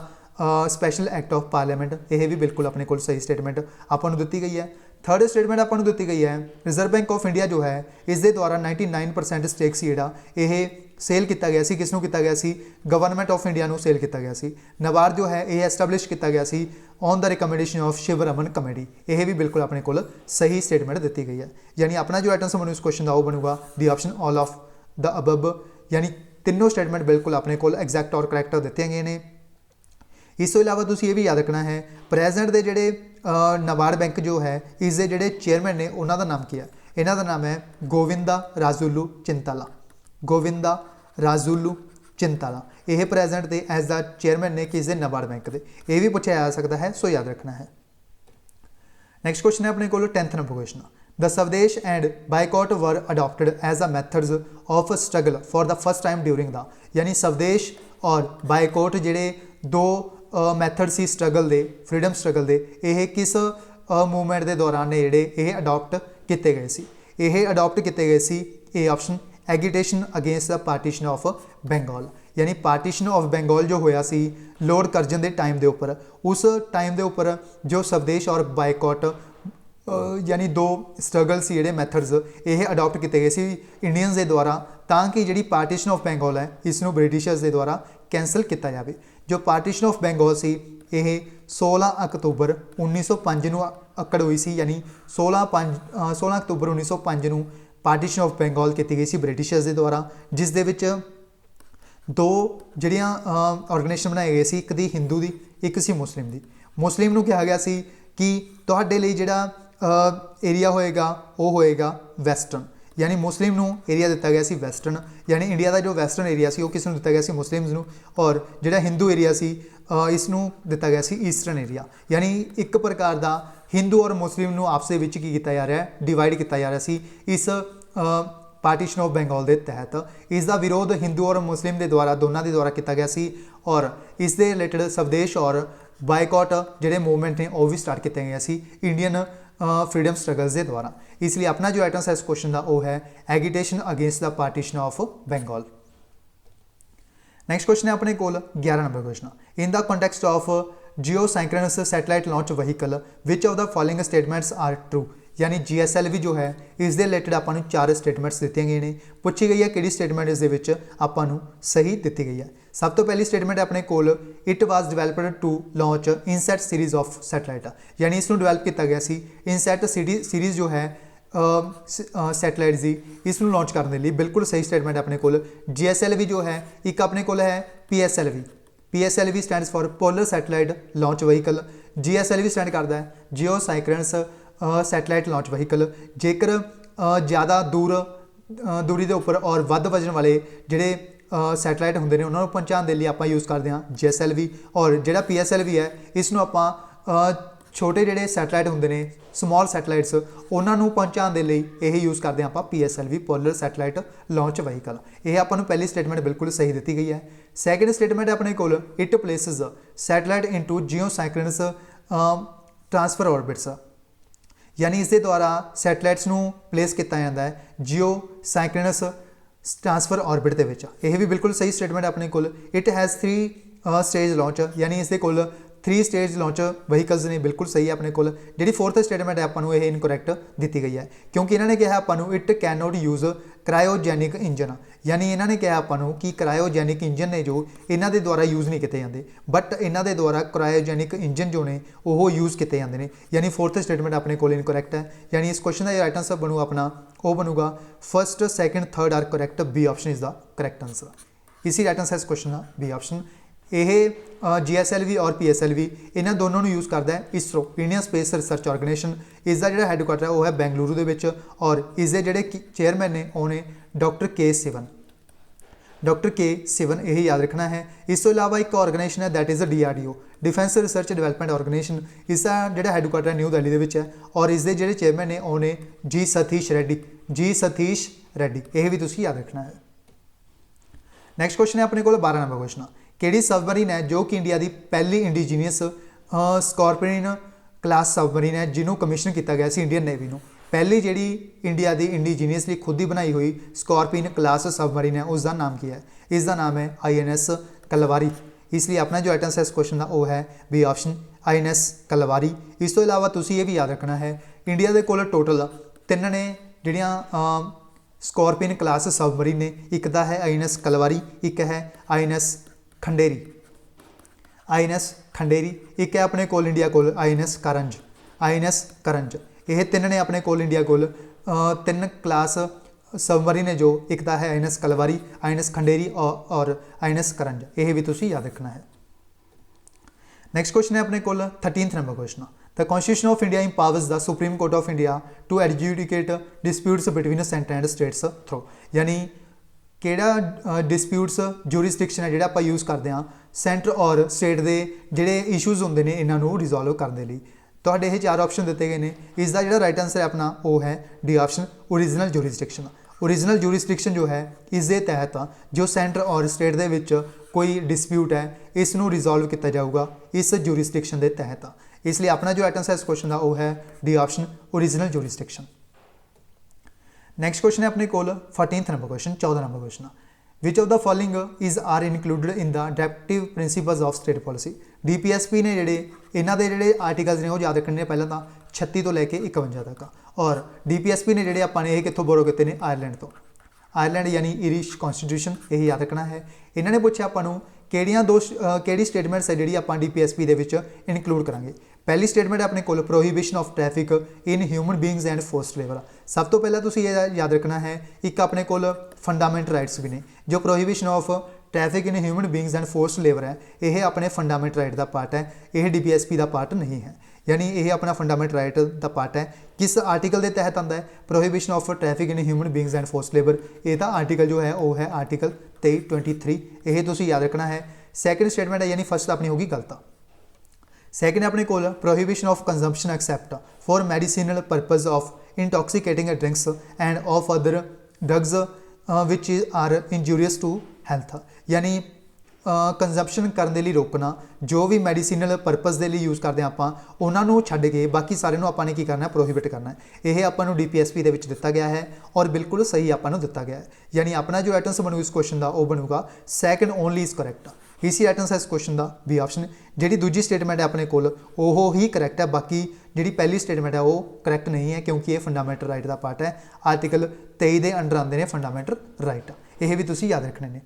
special act of parliament. यह भी बिल्कुल अपने को सही स्टेटमेंट आपको दी गई है। थर्ड स्टेटमेंट आपको दी गई है रिजर्व बैंक ऑफ इंडिया जो है इसके द्वारा 99% स्टेक सी जिहड़ा यह सेल किया गया सी, किसनों किया गया सी, गवर्नमेंट ऑफ इंडिया को सेल किया गया सी। नबार्ड जो है यह एस्टैबलिश किया गया सी on the recommendation of Sivaraman committee. यह भी बिल्कुल अपने को सही स्टेटमेंट दी गई है, यानी अपना जो आंसर बनू इस क्वेश्चन का वो बनूगा D option, all of the above, यानी तीनों स्टेटमेंट बिल्कुल अपने को एग्जैक्ट और करैक्ट दिए गए हैं। इस तो इलावा तुसीं ये भी याद रखना है प्रेजेंट के जोड़े नाबार्ड बैंक जो है इसके जोड़े चेयरमैन ने उन्हों का नाम की है, इन्हों का नाम है गोविंदा राजुलू चिंताला। गोविंदा राजुलू चिंताला यह प्रेजेंट के एज द चेयरमैन ने किस नाबार्ड बैंक के, यह भी पूछा जा सकता है, सो याद रखना है। नैक्सट क्वेश्चन है अपने को 10th number question, the Swadesh and boycott were adopted as a methods of struggle for the first time during the, यानी स्वदेश और बायकॉट जिहड़े दो मैथड सी स्ट्रगल दे, फ्रीडम स्ट्रगल दे, यह किस मूवमेंट के दौरान ने जिहड़े यह अडॉप्ट किए गए सी, यह अडॉप्ट किए गए सी A option agitation against the partition of Bengal, यानी पार्टीशन ऑफ बंगाल जो होया सी लॉर्ड कर्जन के टाइम के उपर, उस टाइम के उपर जो स्वदेश और बायकॉट यानी दो स्ट्रगल से जोड़े मैथड्स ये अडॉप्ट किए गए सी इंडियंस के द्वारा, ताकि जी पार्टीशन ऑफ बंगाल है इसनों ब्रिटिशर्स के द्वारा कैंसल किया जाए। जो पार्टीशन ऑफ बंगाल सी यह 16 अक्तूबर 1905 को अकड़ हुई सी, यानी 16 अक्तूबर 1905 को पार्टीशन ऑफ बंगाल की गई सी ब्रिटिशर्स के द्वारा, जिस दे विच दो जड़ियाँ ऑर्गेनाइजेशन बनाए गए सी, एक दी हिंदू की एक सी मुस्लिम की। मुस्लिम नूं कहा गया सी कि तुहाडे लई जिहड़ा एरिया होएगा वो होएगा वैसटर्न, यानी मुस्लिम नूं एरिया दिता गया सी वैसटर्न, यानी इंडिया का जो वैसटर्न एरिया सी वो किस नूं दिता गया सी मुस्लिम्स नूं, और जिहड़ा हिंदू एरिया सी इसनूं दिता गया सी ईस्टर्न एरिया, यानी एक प्रकार का हिंदू और मुस्लिम नूं आपस में की किया जा रहा है, डिवाइड किया जा रहा सी इस पार्टीशन ऑफ बंगाल के तहत। इसका विरोध हिंदू और मुस्लिम के द्वारा दोनों के द्वारा किया गया सी, और इस दे रिलेटेड स्वदेश और बायकॉट जोड़े मूवमेंट ने वह भी स्टार्ट किया गया सी इंडियन फ्रीडम स्ट्रगल्स के द्वारा। इसलिए अपना जो आइटम्स है इस क्वेश्चन का वो है agitation against the partition of Bengal. Next question है अपने को 11 number question, in the context of geosynchronous satellite launch vehicle which of the following statements are true, यानी GSLV जो है इस रिलेटेड आपको 4 स्टेटमेंट्स दी गई ने, पूछी गई है कि स्टेटमेंट इस आपको सही दी गई है। सब तो पहली स्टेटमेंट अपने को it was developed to launch INSAT series of satellite, यानी इसमें डिवेलप किया गया सी इनसैट सीरीज जो है सैटेलाइट की इसमें लॉन्च करने के लिए, बिल्कुल सही स्टेटमेंट अपने को। GSLV जो है एक अपने को है PSLV stands for polar satellite launch vehicle, GSLV stand करता है जियो साइंक्रोनस सैटेलाइट लॉन्च व्हीकल। जेकर ज़्यादा दूरी के उपर और वध वजन वाले जोड़े सैटेलाइट होंगे ने उन्होंने पहुँचाने के लिए आप यूज़ करते हैं GSLV, और जोड़ा PSLV है इसनों आप छोटे जोड़े सैटेलाइट होंगे ने समॉल सैटेलाइट्स उन्होंने पहुँचाने के लिए यही यूज़ करते हैं आप PSLV polar satellite launch vehicle. यह आपको पहली स्टेटमेंट बिल्कुल सही दी गई है। सैकेंड स्टेटमेंट अपने को it places satellite into geosynchronous transfer orbits, यानी इसके द्वारा सैटेलाइट्स नूं प्लेस किया जाता है जियो साइंक्रोनस ट्रांसफर ऑर्बिट के विच। यह भी बिल्कुल सही स्टेटमेंट अपने को। इट हैज़ 3 स्टेज लॉन्च, यानी इसके कोल 3 स्टेज लॉन्च व्हीकल्स ने, बिल्कुल सही है अपने को। जी 4th स्टेटमेंट है आपको यह इनकरैक्ट दी गई है, क्योंकि इन्होंने कहा आपको it can not use cryogenic engine, यानी इन्होंने कहा आपको कि क्रायोजैनिक इंजन ने जो इन्हों के द्वारा यूज़ नहीं किए जाते, बट इन्हों के द्वारा क्रायोजैनिक इंजन जो ने वो यूज़ किए जाते हैं, यानी 4th स्टेटमेंट अपने को इनकरैक्ट है। यानी इस क्वेश्चन का जो राइट आंसर बनूगा अपना वो बनूगा 1st, 2nd, 3rd are correct, B option is the correct answer. इसी राइट आंसर इस क्वेश्चन का बी ऑप्शन। यह GSLV और PSLV इन्होंने दोनों को यूज़ करता है ISRO, Indian space research organisation. इसका जो हैडकुआटर है वो है बेंगलुरु के विच, और इसके जोड़े चेयरमैन ने उन्हें डॉक्टर K Sivan, यही याद रखना है। इस तो इलावा एक ऑर्गेनाइजेशन है that is DRDO, defence research development organisation. इसका जो हैडकुआटर न्यू दिल्ली के विच है, और इसके जोड़े चेयरमैन ने उन्हें G Satish Reddy, यह भी तुसीं याद रखना है। नैक्सट क्वेश्चन है अपने को 12 नंबर क्वेश्चन, किहड़ी सबमरीन है जो कि इंडिया की पहली इंडिजीनियस स्कॉर्पियन क्लास सबमरीन है जिन्होंने कमीशन किया गया सी इंडियन नेवी को। पहली जी इंडिया की इंडिजीनियसली खुद ही बनाई हुई स्कॉर्पियन क्लास सबमरीन है उसका नाम क्या है? इसका नाम है INS कलवारी। इसलिए अपना जो आइटम्स है इस क्वेश्चन का वो है बी ऑप्शन INS कलवारी। इस तो इलावा तुसीं ये भी याद रखना है इंडिया के कोल टोटल 3 ने जिहड़ियां स्कॉर्पियन क्लास सबमरीन ने, एक दा है INS कलवारी, एक है INS खंडेरी, एक है अपने कोल इंडिया कोल INS करंज। यह 3 ने अपने कोल इंडिया कोल 3 क्लास सबमरीन है जो एक दा है INS कलवारी, INS खंडेरी और INS करंज। यह भी तुसीं याद रखना है। नैक्सट क्वेश्चन है अपने को 13th number question. The constitution of India empowers the supreme court of India to adjudicate disputes between centre and states through, यानी ਕਿਹੜਾ ਡਿਸਪਿਊਟਸ ਜੂਰਿਸਡਿਕਸ਼ਨ ਹੈ ਜਿਹੜਾ ਆਪਾਂ ਯੂਜ਼ ਕਰਦੇ ਹਾਂ ਸੈਂਟਰ ਔਰ ਸਟੇਟ ਦੇ ਜਿਹੜੇ ਇਸ਼ੂਜ਼ ਹੁੰਦੇ ਨੇ ਇਹਨਾਂ ਨੂੰ ਰਿਜ਼ੋਲਵ ਕਰਨ ਦੇ ਲਈ। ਤੁਹਾਡੇ ਇਹ ਚਾਰ ਆਪਸ਼ਨ ਦਿੱਤੇ ਗਏ ਨੇ, ਇਸ ਦਾ ਜਿਹੜਾ ਰਾਈਟ ਆਨਸਰ ਹੈ ਆਪਣਾ ਉਹ ਹੈ D option original jurisdiction. Original जूरिसडिक्शन जो है इस दे तहत जो सेंटर और स्टेट दे विच कोई डिस्प्यूट है इसनूं रिजोल्व किया जाऊगा इस जूरिसडिक्शन के तहत, इसलिए अपना जो आंसर है इस क्वेश्चन का वो है D option original jurisdiction. Next question है अपने को 14th number question, 14 number question. Which of the following is are included in the directive principles of state policy. DPSP ने ਜਿਹੜੇ ਇਹਨਾਂ ਦੇ ਜਿਹੜੇ ਆਰਟੀਕਲਸ ਨੇ ਉਹ ਯਾਦ ਰੱਖਣੇ ਨੇ ਪਹਿਲਾਂ ਤਾਂ 36 ਤੋਂ ਲੈ ਕੇ 51 ਤੱਕ, ਔਰ DPSP ਨੇ ਜਿਹੜੇ ਆਪਾਂ ਨੇ ਇਹ ਕਿੱਥੋਂ ਬੋਰੋ ਕੀਤੇ ਨੇ ਆਇਰਲੈਂਡ ਤੋਂ। ਆਇਰਲੈਂਡ यानी ਇਰਿਸ਼ ਕਨਸਟੀਟਿਊਸ਼ਨ ਇਹ ਯਾਦ ਰੱਖਣਾ ਹੈ। ਇਹਨਾਂ ਨੇ ਪੁੱਛਿਆ ਆਪਾਂ ਨੂੰ ਕਿਹੜੀ ਸਟੇਟਮੈਂਟਸ ਹੈ ਜਿਹੜੀ ਆਪਾਂ DPSP ਦੇ ਵਿੱਚ ਇਨਕਲੂਡ ਕਰਾਂਗੇ। पहली स्टेटमेंट है अपने को prohibition of traffic in human beings and forced labour. सब तो पहला तुसीं ये याद रखना है एक अपने को फंडामेंट राइट्स भी ने, जो prohibition of traffic in human beings and forced labour है यह अपने फंडामेंट राइट का पार्ट है, यह DPSP का पार्ट नहीं है, यानी यह अपना फंडामेंट राइट का पार्ट है। किस आर्टिकल के तहत आता है prohibition of traffic in human beings and forced labour, यह आर्टिकल जो है वह है आर्टिकल 23, यह तुसीं याद रखना है। सैकेंड स्टेटमेंट है यानी फर्स्ट अपनी होगी गलत। सैकेंड अपने को prohibition of consumption except for medicinal purpose of intoxicating drinks and of other drugs which are injurious to health, यानी कंजम्पशन करने लिए रोकना, जो भी मैडिसिनल परपज़ के लिए यूज़ करते हैं आप उन्होंने छड्ड के बाकी सारे आपने की करना प्रोहिबिट करना है। यह आपको DPSP के दिता गया है और बिल्कुल सही आपको दिता गया है, यानी अपना जो एटम्स बनूगा इस क्वेश्चन का वह बनूगा सैकेंड ओनली इज़ करैक्ट। इसी एटम्स है इस क्वेश्चन का बी ऑप्शन। जी दूजी स्टेटमेंट है अपने को ही करैक्ट है, बाकी जी पहली स्टेटमेंट है वो करैक्ट नहीं है क्योंकि ये फंडामेंटल राइट का पार्ट है। आर्टिकल 23 के अंडर आते हैं फंडामेंटल राइट, यह भी तुसीं याद रखने ने।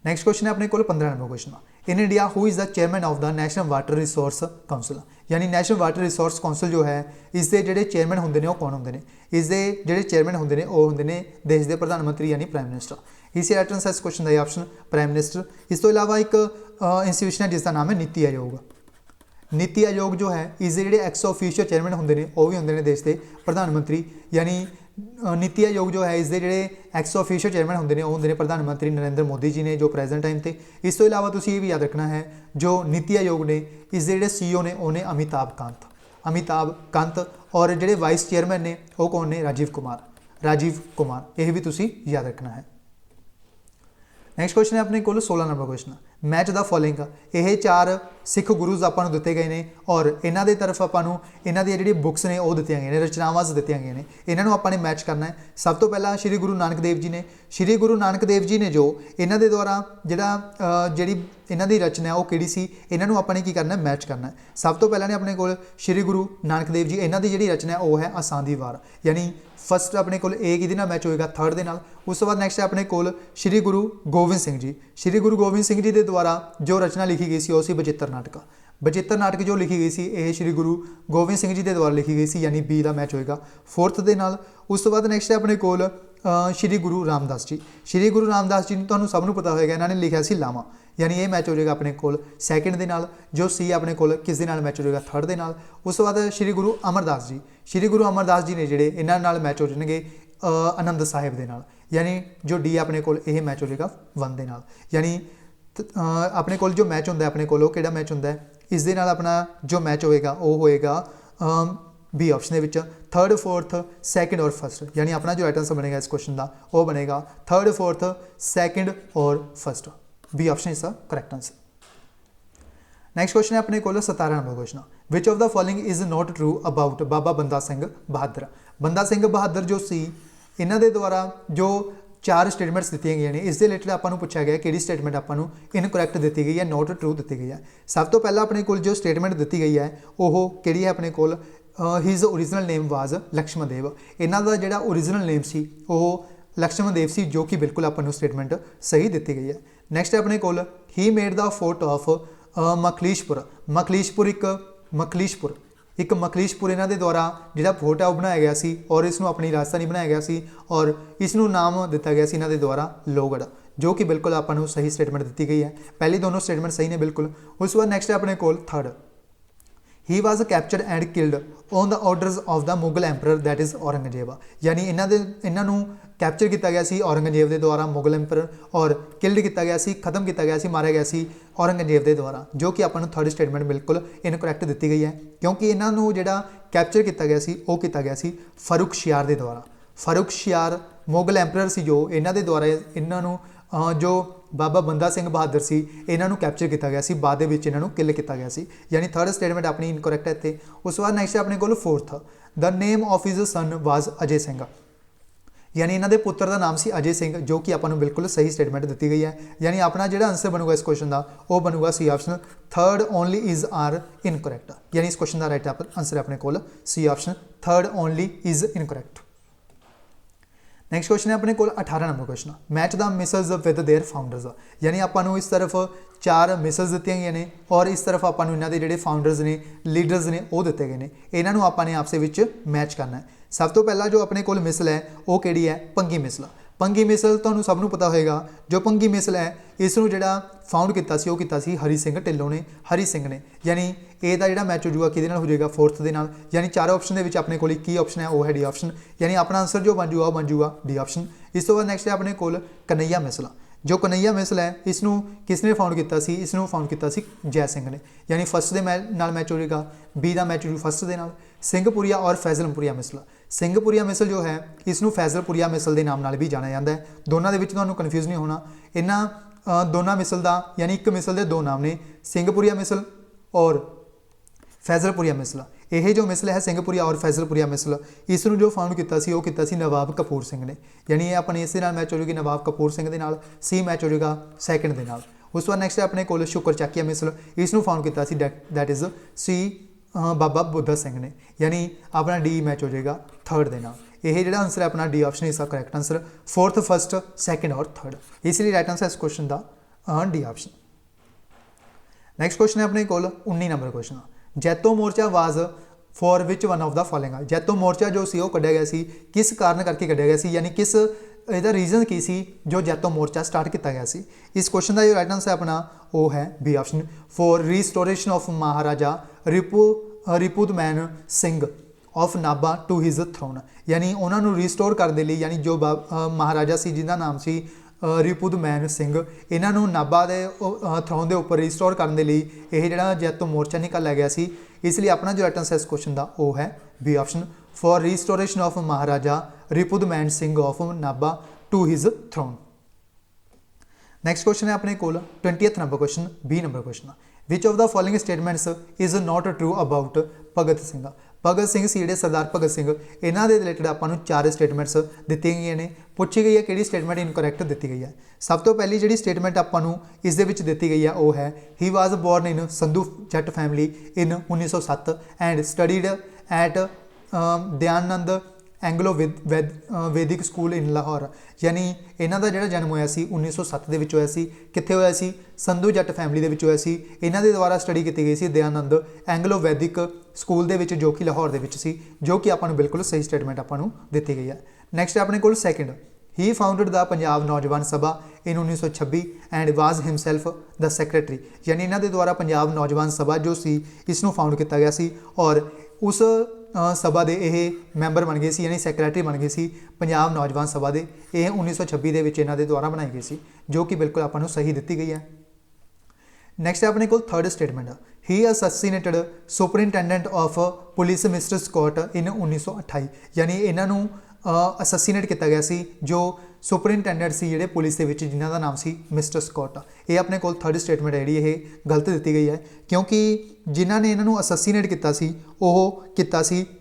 नैक्सट क्वेश्चन है अपने को 15 number question. In India who is the chairman of the national water resource council, यानी नेशनल वाटर रिसोर्स काउंसिल जो है इसके जोड़े चेयरमैन होंगे ने कौन होंगे ने, इसके जोड़े चेयरमैन होंगे ने वो होंगे ने देश के प्रधानमंत्री यानी प्राइम मिनिस्टर। इसी एटर्स है इस क्वेश्चन का ऑप्शन प्राइम मिनिस्टर। इस तो इलावा एक इंस्टीट्यूशन है जिसका नाम है नीति आयोग। नीति आयोग जो है इसके जोड़े एक्स ऑफिशियल चेयरमैन होंगे ने वो भी होंगे ने देश के प्रधानमंत्री, यानी नीति आयोग जो है इसके जोड़े एक्स ऑफिशियल चेयरमैन होंगे ने वो होंगे ने प्रधानमंत्री नरेंद्र मोदी जी ने जो प्रेजेंट टाइम पे। इस तो इलावा तुसीं ये भी याद रखना है जो नीति आयोग ने इसके जोड़े CEO ने उन्हें अमिताभ कांत और जोड़े वाइस चेयरमैन ने वो कौन ने राजीव कुमार, यह भी तुसीं याद रखना है। नैक्सट क्वेश्चन है अपने को 16 number question. Match the following, यह 4 सिख गुरुज आपको दिते गए हैं और इन्हों की तरफ आपू इन्हों दी जी बुक्स ने वो दी गई हैं, रचनावां दी गई हैं, इन्हों आपने मैच करना है। सब तो पहला श्री गुरु नानक देव जी ने, श्री गुरु नानक देव जी ने जो इन्हों के द्वारा जी इन्हों की रचना है वो कि सी, इन्हों आपने की करना है मैच करना है। सब तो पहला ने अपने को श्री गुरु नानक देव जी इन्हों की जी रचना है वो है आसां दी वार, यानी फस्ट अपने को ए कि मैच होएगा थर्ड के नाल। उस तो बाद नैक्सट अपने को श्री गुरु गोविंद सिंह जी, श्री गुरु गोविंद सिंह जी के द्वारा जो रचना लिखी गई सी वो सी बचित्र नाटक जो लिखी गई सी ये श्री गुरु गोविंद सिंह जी के द्वारा लिखी गई सी, यानी बी का मैच होएगा फोर्थ के नाल। उस तो बाद नैक्सट अपने को श्री गुरु रामदास जी, श्री गुरु रामदास जी तो सबनों पता होगा इन्होंने लिखा सी लावा, यानी ये मैच हो जाएगा अपने को सैकेंड के नाल, जो सी अपने को किस दे नाल मैच हो जाएगा थर्ड के नाल। उस तो बाद श्री गुरु अमरदास जी, श्री गुरु अमरदास जी ने जोड़े इन्होंने नाल मैच हो जाएंगे आनंद साहिब के नाल, यानी जो डी अपने को यह मैच हो जाएगा 1 के नाल। यानी अपने को जो मैच होंगे अपने को कि मैच होंगे इस दे नाल अपना जो मैच होएगा वो होएगा बी ऑप्शन के थर्ड फोर्थ सैकेंड और फर्स्ट, यानी अपना जो आइटम्स बनेगा इस क्वेश्चन का वो बनेगा थर्ड फोर्थ सैकेंड और first, B option is the correct answer. Next question है अपने को 17 number question. Which of the following is not true about Baba Banda Singh बहादुर। बंदा सिंह बहादुर जो सी इन्हों के द्वारा जो 4 स्टेटमेंट्स दी गई हैं, इस रिलेटेड आपको पूछा गया कि स्टेटमेंट आपको इनकरैक्ट दी गई है, नॉट ट्रू दी गई है। सब तो पहला अपने को जो स्टेटमेंट दी गई है वो कि अपने को his original name was Lakshman Dev, इन्हों का जोड़ा ओरिजिनल नेम से वो लक्ष्मण देव से, जो कि बिल्कुल आपको स्टेटमेंट सही दी गई है। नैक्सट अपने को he made the fort of Mukhlispur एक मखलीशपुर इन्हों के द्वारा जोड़ा फोर्ट है वो बनाया गया सी और इसनों अपनी राजधानी बनाया गया सी और इसनों नाम दिता गया सी इन्हों के द्वारा लोहगढ़, जो कि बिल्कुल आपको सही स्टेटमेंट दी गई है। पहली दोनों स्टेटमेंट सही ने बिल्कुल। उस बाद नैक्सट है अपने को third, he was captured and killed on the orders of the Mughal emperor that is Aurangzeb. यानी इन्हों कैप्चर किया गया सी औरंगजेब के द्वारा मुगल एंपरर, और किल्ड किया गया सी, खत्म किया गया सी, मारा गया सी औरंगजेब के द्वारा, जो कि आपको थर्ड स्टेटमेंट बिल्कुल इनकरैक्ट दी गई है, क्योंकि इन्हों जो कैप्चर किया गया सी वो किया गया सी फर्रुखशियार के द्वारा। फर्रुखशियार मुगल एंपरर सी जो इन्हों के द्वारा इन्हों जो बाबा बंदा सिंह बहादुर सी इन्हों कैप्चर किया गया सी, बाद इन्हों किल किया गया सी, यानी थर्ड स्टेटमेंट अपनी इनकरैक्ट है इत्थे। उस बाद नैक्सट अपने को fourth, the name of his son was Ajay Singh, यानी इन्हों के पुत्र का नाम से अजय सिंह, जो कि आपको बिल्कुल सही स्टेटमेंट दी गई है। यानी अपना जो आंसर बनूगा इस क्वेश्चन का वो बनूगा C option, third only is are incorrect, यानी इस क्वेश्चन का राइट आंसर अपने को C option, third only is incorrect. Next question है अपने को 18 number question, match the misls with their founders, यानी आपको इस तरफ 4 मिसल्स दी गई ने और इस तरफ आपको इन्हों के जोड़े फाउंडर्स ने, लीडर्स ने वो दिते गए हैं, इन्हों आपने आपस में मैच करना है। सब तो पहला जो अपने को मिसल है वो कि है पंगी मिसल। पंगी मिसल तो सबनों पता होगा, जो पंगी मिसल है इसनों जो फाउंड किया हरी सिंह ढिल्लों ने, हरी सिंह ने, यानी यदा जो मैच हो जाऊगा कि हो जाएगा फोर्थ के नाल, यानी 4 ऑप्शन के अपने को की ऑप्शन है वो है डी ऑप्शन, यानी अपना आंसर जो बन जाऊगा बन जाऊगा डी ऑप्शन। इस तो बाद नैक्सट है अपने को कन्हैया मिसल, जो कन्हैया मिसल है इसनों किसने फाउंड किया, इसनों फाउंड किया जय सिंह ने, यानी फस्ट के मैच हो जाएगा, बी का मैच हो जाऊगा फस्ट के नाल। सिंहपुरिया और फैजलपुरिया मिसल, सिंहपुरिया मिसल जो है इसनों फैजलपुरिया मिसल के नाम भी जाना जाता है, दोनों के तो कन्फ्यूज़ नहीं होना। इन्होंने दोनों मिसल का यानी एक मिसल के 2 नाम ने, सिंहपुरिया मिसल और फैजलपुरिया मिसल। यह जो मिसल है सिंहपुरिया और फैजलपुरिया मिसल, इसनों जो फाउंड किया नवाब कपूर सिंह ने, यानी अपने इस मैच हो जाएगी नवाब कपूर सिंह के नाल, सी मैच हो जाएगा सैकेंड के नाल। उस बाद नैक्सट अपने को शुकर चाकिया मिसल, इसनों फाउंड किया दैट इज़ सी बाबा बुद्धा सिंह ने, यानी अपना डी मैच हो जाएगा थर्ड के नाल। यह जो आंसर है अपना डी ऑप्शन इसका correct answer, fourth, first, second और थर्ड, इसलिए राइट आंसर इस क्वेश्चन का डी ऑप्शन। नैक्सट क्वेश्चन है अपने को 19 number question, Jaito Morcha was for which one of the following. Jaito Morcha जो सी कढ़िया गया सी किस कारण करके कढ़िया गया सी, यानी किस इसका रीजन की सी जो जैतो मोर्चा स्टार्ट किया गया सी। इस क्वेश्चन का जो राइट आंसर अपना वो है B option, for restoration of Maharaja Ripudaman Singh of Nabha to his throne, यानी उन्होंने रिस्टोर करने लिए, यानी जो महाराजा सी जिनका नाम से रिपुदमैन सिंह, इन्हों नाभा के थ्रोन के उपर रिस्टोर करने लिए यह जो जैतो मोर्चा निकाला गया सी, इसलिए अपना जो राइट आंसर इस क्वेश्चन का वो है B option, for restoration of Maharaja Ripudaman Singh of Nabha to his throne. Next question है अपने को 20th number question, B number question, which of the following statements is not true about Bhagat Singh. Bhagat Singh से सरदार भगत सिंह इन्हों के रिलेटेड आपको 4 स्टेटमेंट्स दी गई ने, पूछी गई है कि स्टेटमेंट इनकरैक्ट दी गई है। सब तो पहली जी स्टेटमेंट आपको इस दी गई है वो है, he was born in Sandhu Jat family in 1907 and studied at Dayanand Anglo Vedic school इन लाहौर, यानी इन्हों का जो जन्म होया 1907 के होया सी, कित्थे होया सी, संधू जट फैमिली के होया सी, इन्हों के द्वारा स्टडी की गई सी दयानंद एंगलो वैदिक स्कूल के जो कि लाहौर के सी, जो कि आपको बिल्कुल सही स्टेटमेंट आपको दी गई है। नैक्सट अपने को second, he founded the Punjab नौजवान सभा इन 1926 एंड वाज हिमसैल्फ द सैक्रटरी, यानी इन्हों के द्वारा पंजाब नौजवान सभा जो सी इसनों फाउंड किया गया सी और उस सभा के यह मैंबर बन गए सी, यानी सैक्रटरी बन गए सी पंजाब नौजवान सभा के, यह 1926 के इन्हों के द्वारा बनाई गई सी, जो कि बिल्कुल आपको सही दी गई है। नैक्सट अपने को third statement, he assassinated superintendent of police mister Scott in 1928, यानी इन्हों असैसिनेट किया गया सी जो सुपरिंटेंडेंट से जोड़े पुलिस के जिन्हों का नाम से मिस्टर स्कॉट। ये अपने को थर्ड स्टेटमेंट है जी गलत दी गई है, क्योंकि जिन्होंने इन्हों असैसिनेट किया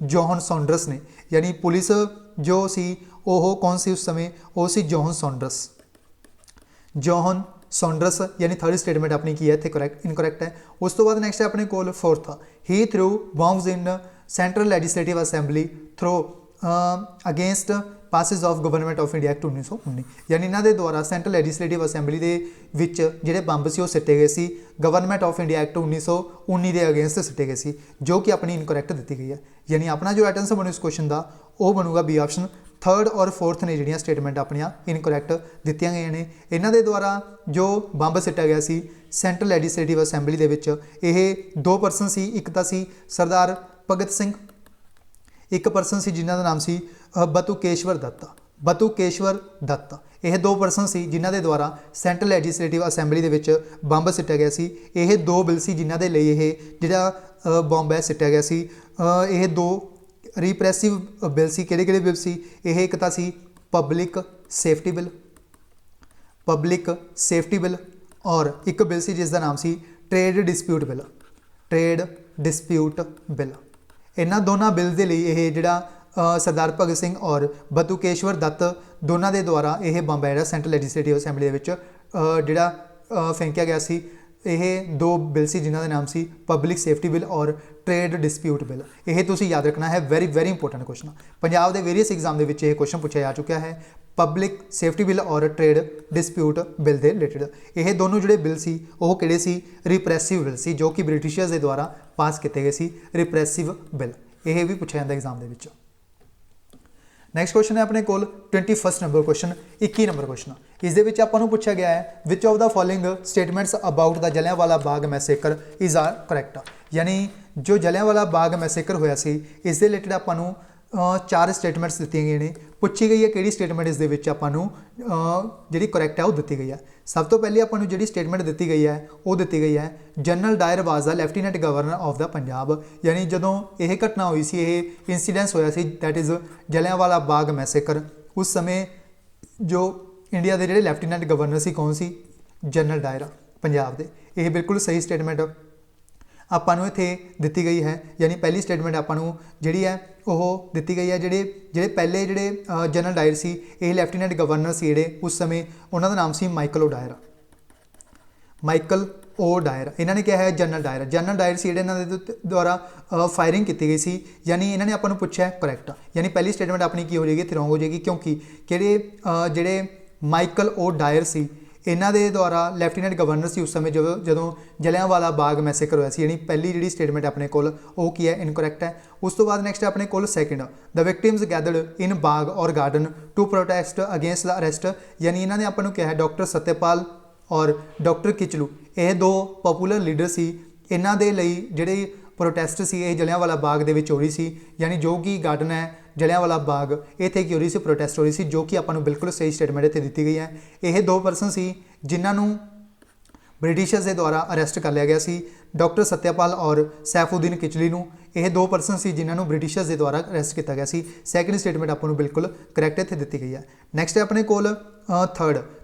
जॉन सॉन्डर्स ने, यानी पुलिस जो सी वो कौन सी उस समय वो सी जॉन सॉन्डर्स, यानी थर्ड स्टेटमेंट अपनी की है इतने करैक्ट इनकरैक्ट है। उस तो बाद नैक्सट अपने को fourth, he threw bombs in central legislative assembly through against passes of government of India act 1919, यानी इन्हों के द्वारा सेंट्रल लैजिस्लेटिव असैंबली के जोड़े बंब से सिटे गए सी गवर्नमेंट ऑफ इंडिया एक्ट 1919 के अगेंस्ट सिटे गए सी, जो कि अपनी इनकरैक्ट दी गई है। यानी अपना जो राइट आंसर बनू इस क्वेश्चन का वो बनूगा बी ऑप्शन, थर्ड और फोर्थ ने ਜਿਹੜੀਆਂ स्टेटमेंट ਆਪਣੀਆਂ इनकरैक्ट ਦਿੱਤੀਆਂ ਗਈਆਂ ਨੇ। ਇਹਨਾਂ ਦੇ ਦੁਆਰਾ ਜੋ ਬੰਬ ਸਿੱਟਿਆ ਗਿਆ ਸੀ ਸੈਂਟਰਲ ਲੈਜਿਸਲੇਟਿਵ ਅਸੈਂਬਲੀ ਦੇ ਵਿੱਚ, ਇਹ ਦੋ ਪਰਸਨ ਸੀ। ਇੱਕ ਤਾਂ ਸੀ ਸਰਦਾਰ ਭਗਤ ਸਿੰਘ, ਇੱਕ ਪਰਸਨ ਸੀ ਜਿਨ੍ਹਾਂ ਦਾ ਨਾਮ ਸੀ ਬਤੂਕੇਸ਼ਵਰ ਦੱਤ। ਬਤੂਕੇਸ਼ਵਰ ਦੱਤ ਇਹ ਦੋ ਪਰਸਨ ਸੀ ਜਿਨ੍ਹਾਂ ਦੇ ਦੁਆਰਾ ਸੈਂਟਰਲ ਲੈਜਿਸਲੇਟਿਵ ਅਸੈਂਬਲੀ ਦੇ ਵਿੱਚ ਬੰਬ ਸਿੱਟਿਆ ਗਿਆ ਸੀ। ਇਹ ਦੋ ਬਿੱਲ ਸੀ ਜਿਨ੍ਹਾਂ ਦੇ ਲਈ ਇਹ ਜਿਹੜਾ ਬੰਬ ਹੈ ਸਿੱਟਿਆ ਗਿਆ ਸੀ। ਇਹ ਦੋ रिप्रैसिव बिल सी। किहड़े बिल सी ਇਹ? एक तो सी public safety bill, public safety bill, और एक बिल सी जिसका नाम सी trade dispute bill, trade dispute bill. इन्हां दोनों बिल के लिए ये जिहड़ा सरदार भगत सिंह और बतूकेश्वर दत्त दोनों के द्वारा यह बंब है सैंट्रल लैजिसलेटिव असैंबली जिहड़ा फेंकिया गया सी। ਇਹ ਦੋ ਬਿੱਲ ਸੀ ਜਿਨ੍ਹਾਂ ਦਾ ਨਾਮ ਸੀ ਪਬਲਿਕ ਸੇਫਟੀ ਬਿੱਲ ਔਰ ਟ੍ਰੇਡ ਡਿਸਪਿਊਟ ਬਿੱਲ। ਇਹ ਤੁਸੀਂ ਯਾਦ ਰੱਖਣਾ ਹੈ, ਵੈਰੀ ਇੰਪੋਰਟੈਂਟ ਕੁਐਸਚਨ। ਪੰਜਾਬ ਦੇ ਵੇਰੀਅਸ ਐਗਜ਼ਾਮ ਦੇ ਵਿੱਚ ਇਹ ਕੁਐਸਚਨ ਪੁੱਛਿਆ ਜਾ ਚੁੱਕਿਆ ਹੈ, ਪਬਲਿਕ ਸੇਫਟੀ ਬਿੱਲ ਔਰ ਟ੍ਰੇਡ ਡਿਸਪਿਊਟ ਬਿੱਲ ਦੇ ਰਿਲੇਟਡ। ਇਹ ਦੋਨੋਂ ਜਿਹੜੇ ਬਿੱਲ ਸੀ ਉਹ ਕਿਹੜੇ ਸੀ? ਰਿਪਰੈਸਿਵ ਬਿੱਲ ਸੀ, ਜੋ ਕਿ ਬ੍ਰਿਟਿਸ਼ਰਸ ਦੇ ਦੁਆਰਾ ਪਾਸ ਕੀਤੇ ਗਏ ਸੀ। ਰਿਪਰੈਸਿਵ ਬਿੱਲ ਇਹ ਵੀ ਪੁੱਛਿਆ ਜਾਂਦਾ ਐਗਜ਼ਾਮ ਦੇ ਵਿੱਚ। ਨੈਕਸਟ ਕੁਐਸਚਨ है अपने कोल 21 नंबर क्वेश्चन, 21 नंबर क्वेश्चन। इस दे विच आपां नूं पूछा गया है which of the following statements about the Jallianwala Bagh massacre is are correct. यानी जो जलियांवाला बाग मैसेकर होया सी इस दे रिलेटेड आपां नूं चार स्टेटमेंट्स दित्तियां गईयां ने। पूछी गई है किहड़ी स्टेटमेंट इस दे विच आपां नूं जिहड़ी करैक्ट है वो दित्ती गई है। सब तो पहले आपां नूं जिहड़ी स्टेटमेंट दित्ती गई है वो दित्ती गई है general Dyer was the lieutenant governor of the Punjab. यानी जदों यह घटना हुई सी, यह इंसीडेंस होया सी, that is Jallianwala Bagh massacre, उस समय जो इंडिया के जिहड़े लैफ्टीनेंट गवर्नर सी कौन सी? जनरल डायर पंजाब के। यह बिल्कुल सही स्टेटमेंट आपां नूं इत्थे दित्ती गई है। यानी पहली स्टेटमेंट आपां नूं जिहड़ी है वो दित्ती गई है। ਜਿਹੜੇ पहले ਜਿਹੜੇ जनरल डायर सी, ਇਹ ਲੈਫਟੀਨੈਂਟ गवर्नर सी ਜਿਹੜੇ उस समय, उन्हों का नाम सी Michael O Dyer. Michael O Dyer इन्हों ने क्या है जनरल डायर। जनरल डायर से इन्हों द्वारा फायरिंग की गई सी। यानी इन्होंने आपको पूछा है करैक्ट। यानी पहली स्टेटमेंट अपनी की हो जाएगी, इतने रॉन्ग हो जाएगी, क्योंकि जोड़े माइकल ओ डायर से इन्हों के द्वारा लैफ्टीनेंट गवर्नर से उस समय जो जलियांवाला बाग मैसेकर होया सी। यानी पहली जी स्टेटमेंट अपने कोल वो की है इनकरैक्ट है। उस तो बाद नैक्सट अपने कोल second the victims gathered in bagh और garden to protest against the arrest. यानी इन्होंने आपको क्या है डॉक्टर सत्यपाल और डॉक्टर किचलू, ये दो पॉपूलर लीडर सी। इन्हों के लिए जिहड़े प्रोटेस्ट सी ये जलियांवाला बाग दे विच हो रही सी। यानी जो कि गार्डन है जलियांवाला बाग इत्थे की हो रही सी, प्रोटेस्ट हो रही सी, जो कि आपां नूं बिल्कुल सही स्टेटमेंट इत्थे दित्ती गई है। यह दो परसन सी जिन्हों ब्रिटिशर्स के द्वारा अरेस्ट कर लिया गया सी, डॉक्टर सत्यपाल और सैफुद्दीन किचली नूं। यह दो परसन सी जिन्होंने ब्रिटिशर्स के द्वारा अरेस्ट किया गया सी। सैकेंड स्टेटमेंट आपां नूं बिल्कुल करैक्ट इत्थे दित्ती गई है। नैक्सट अपने कोल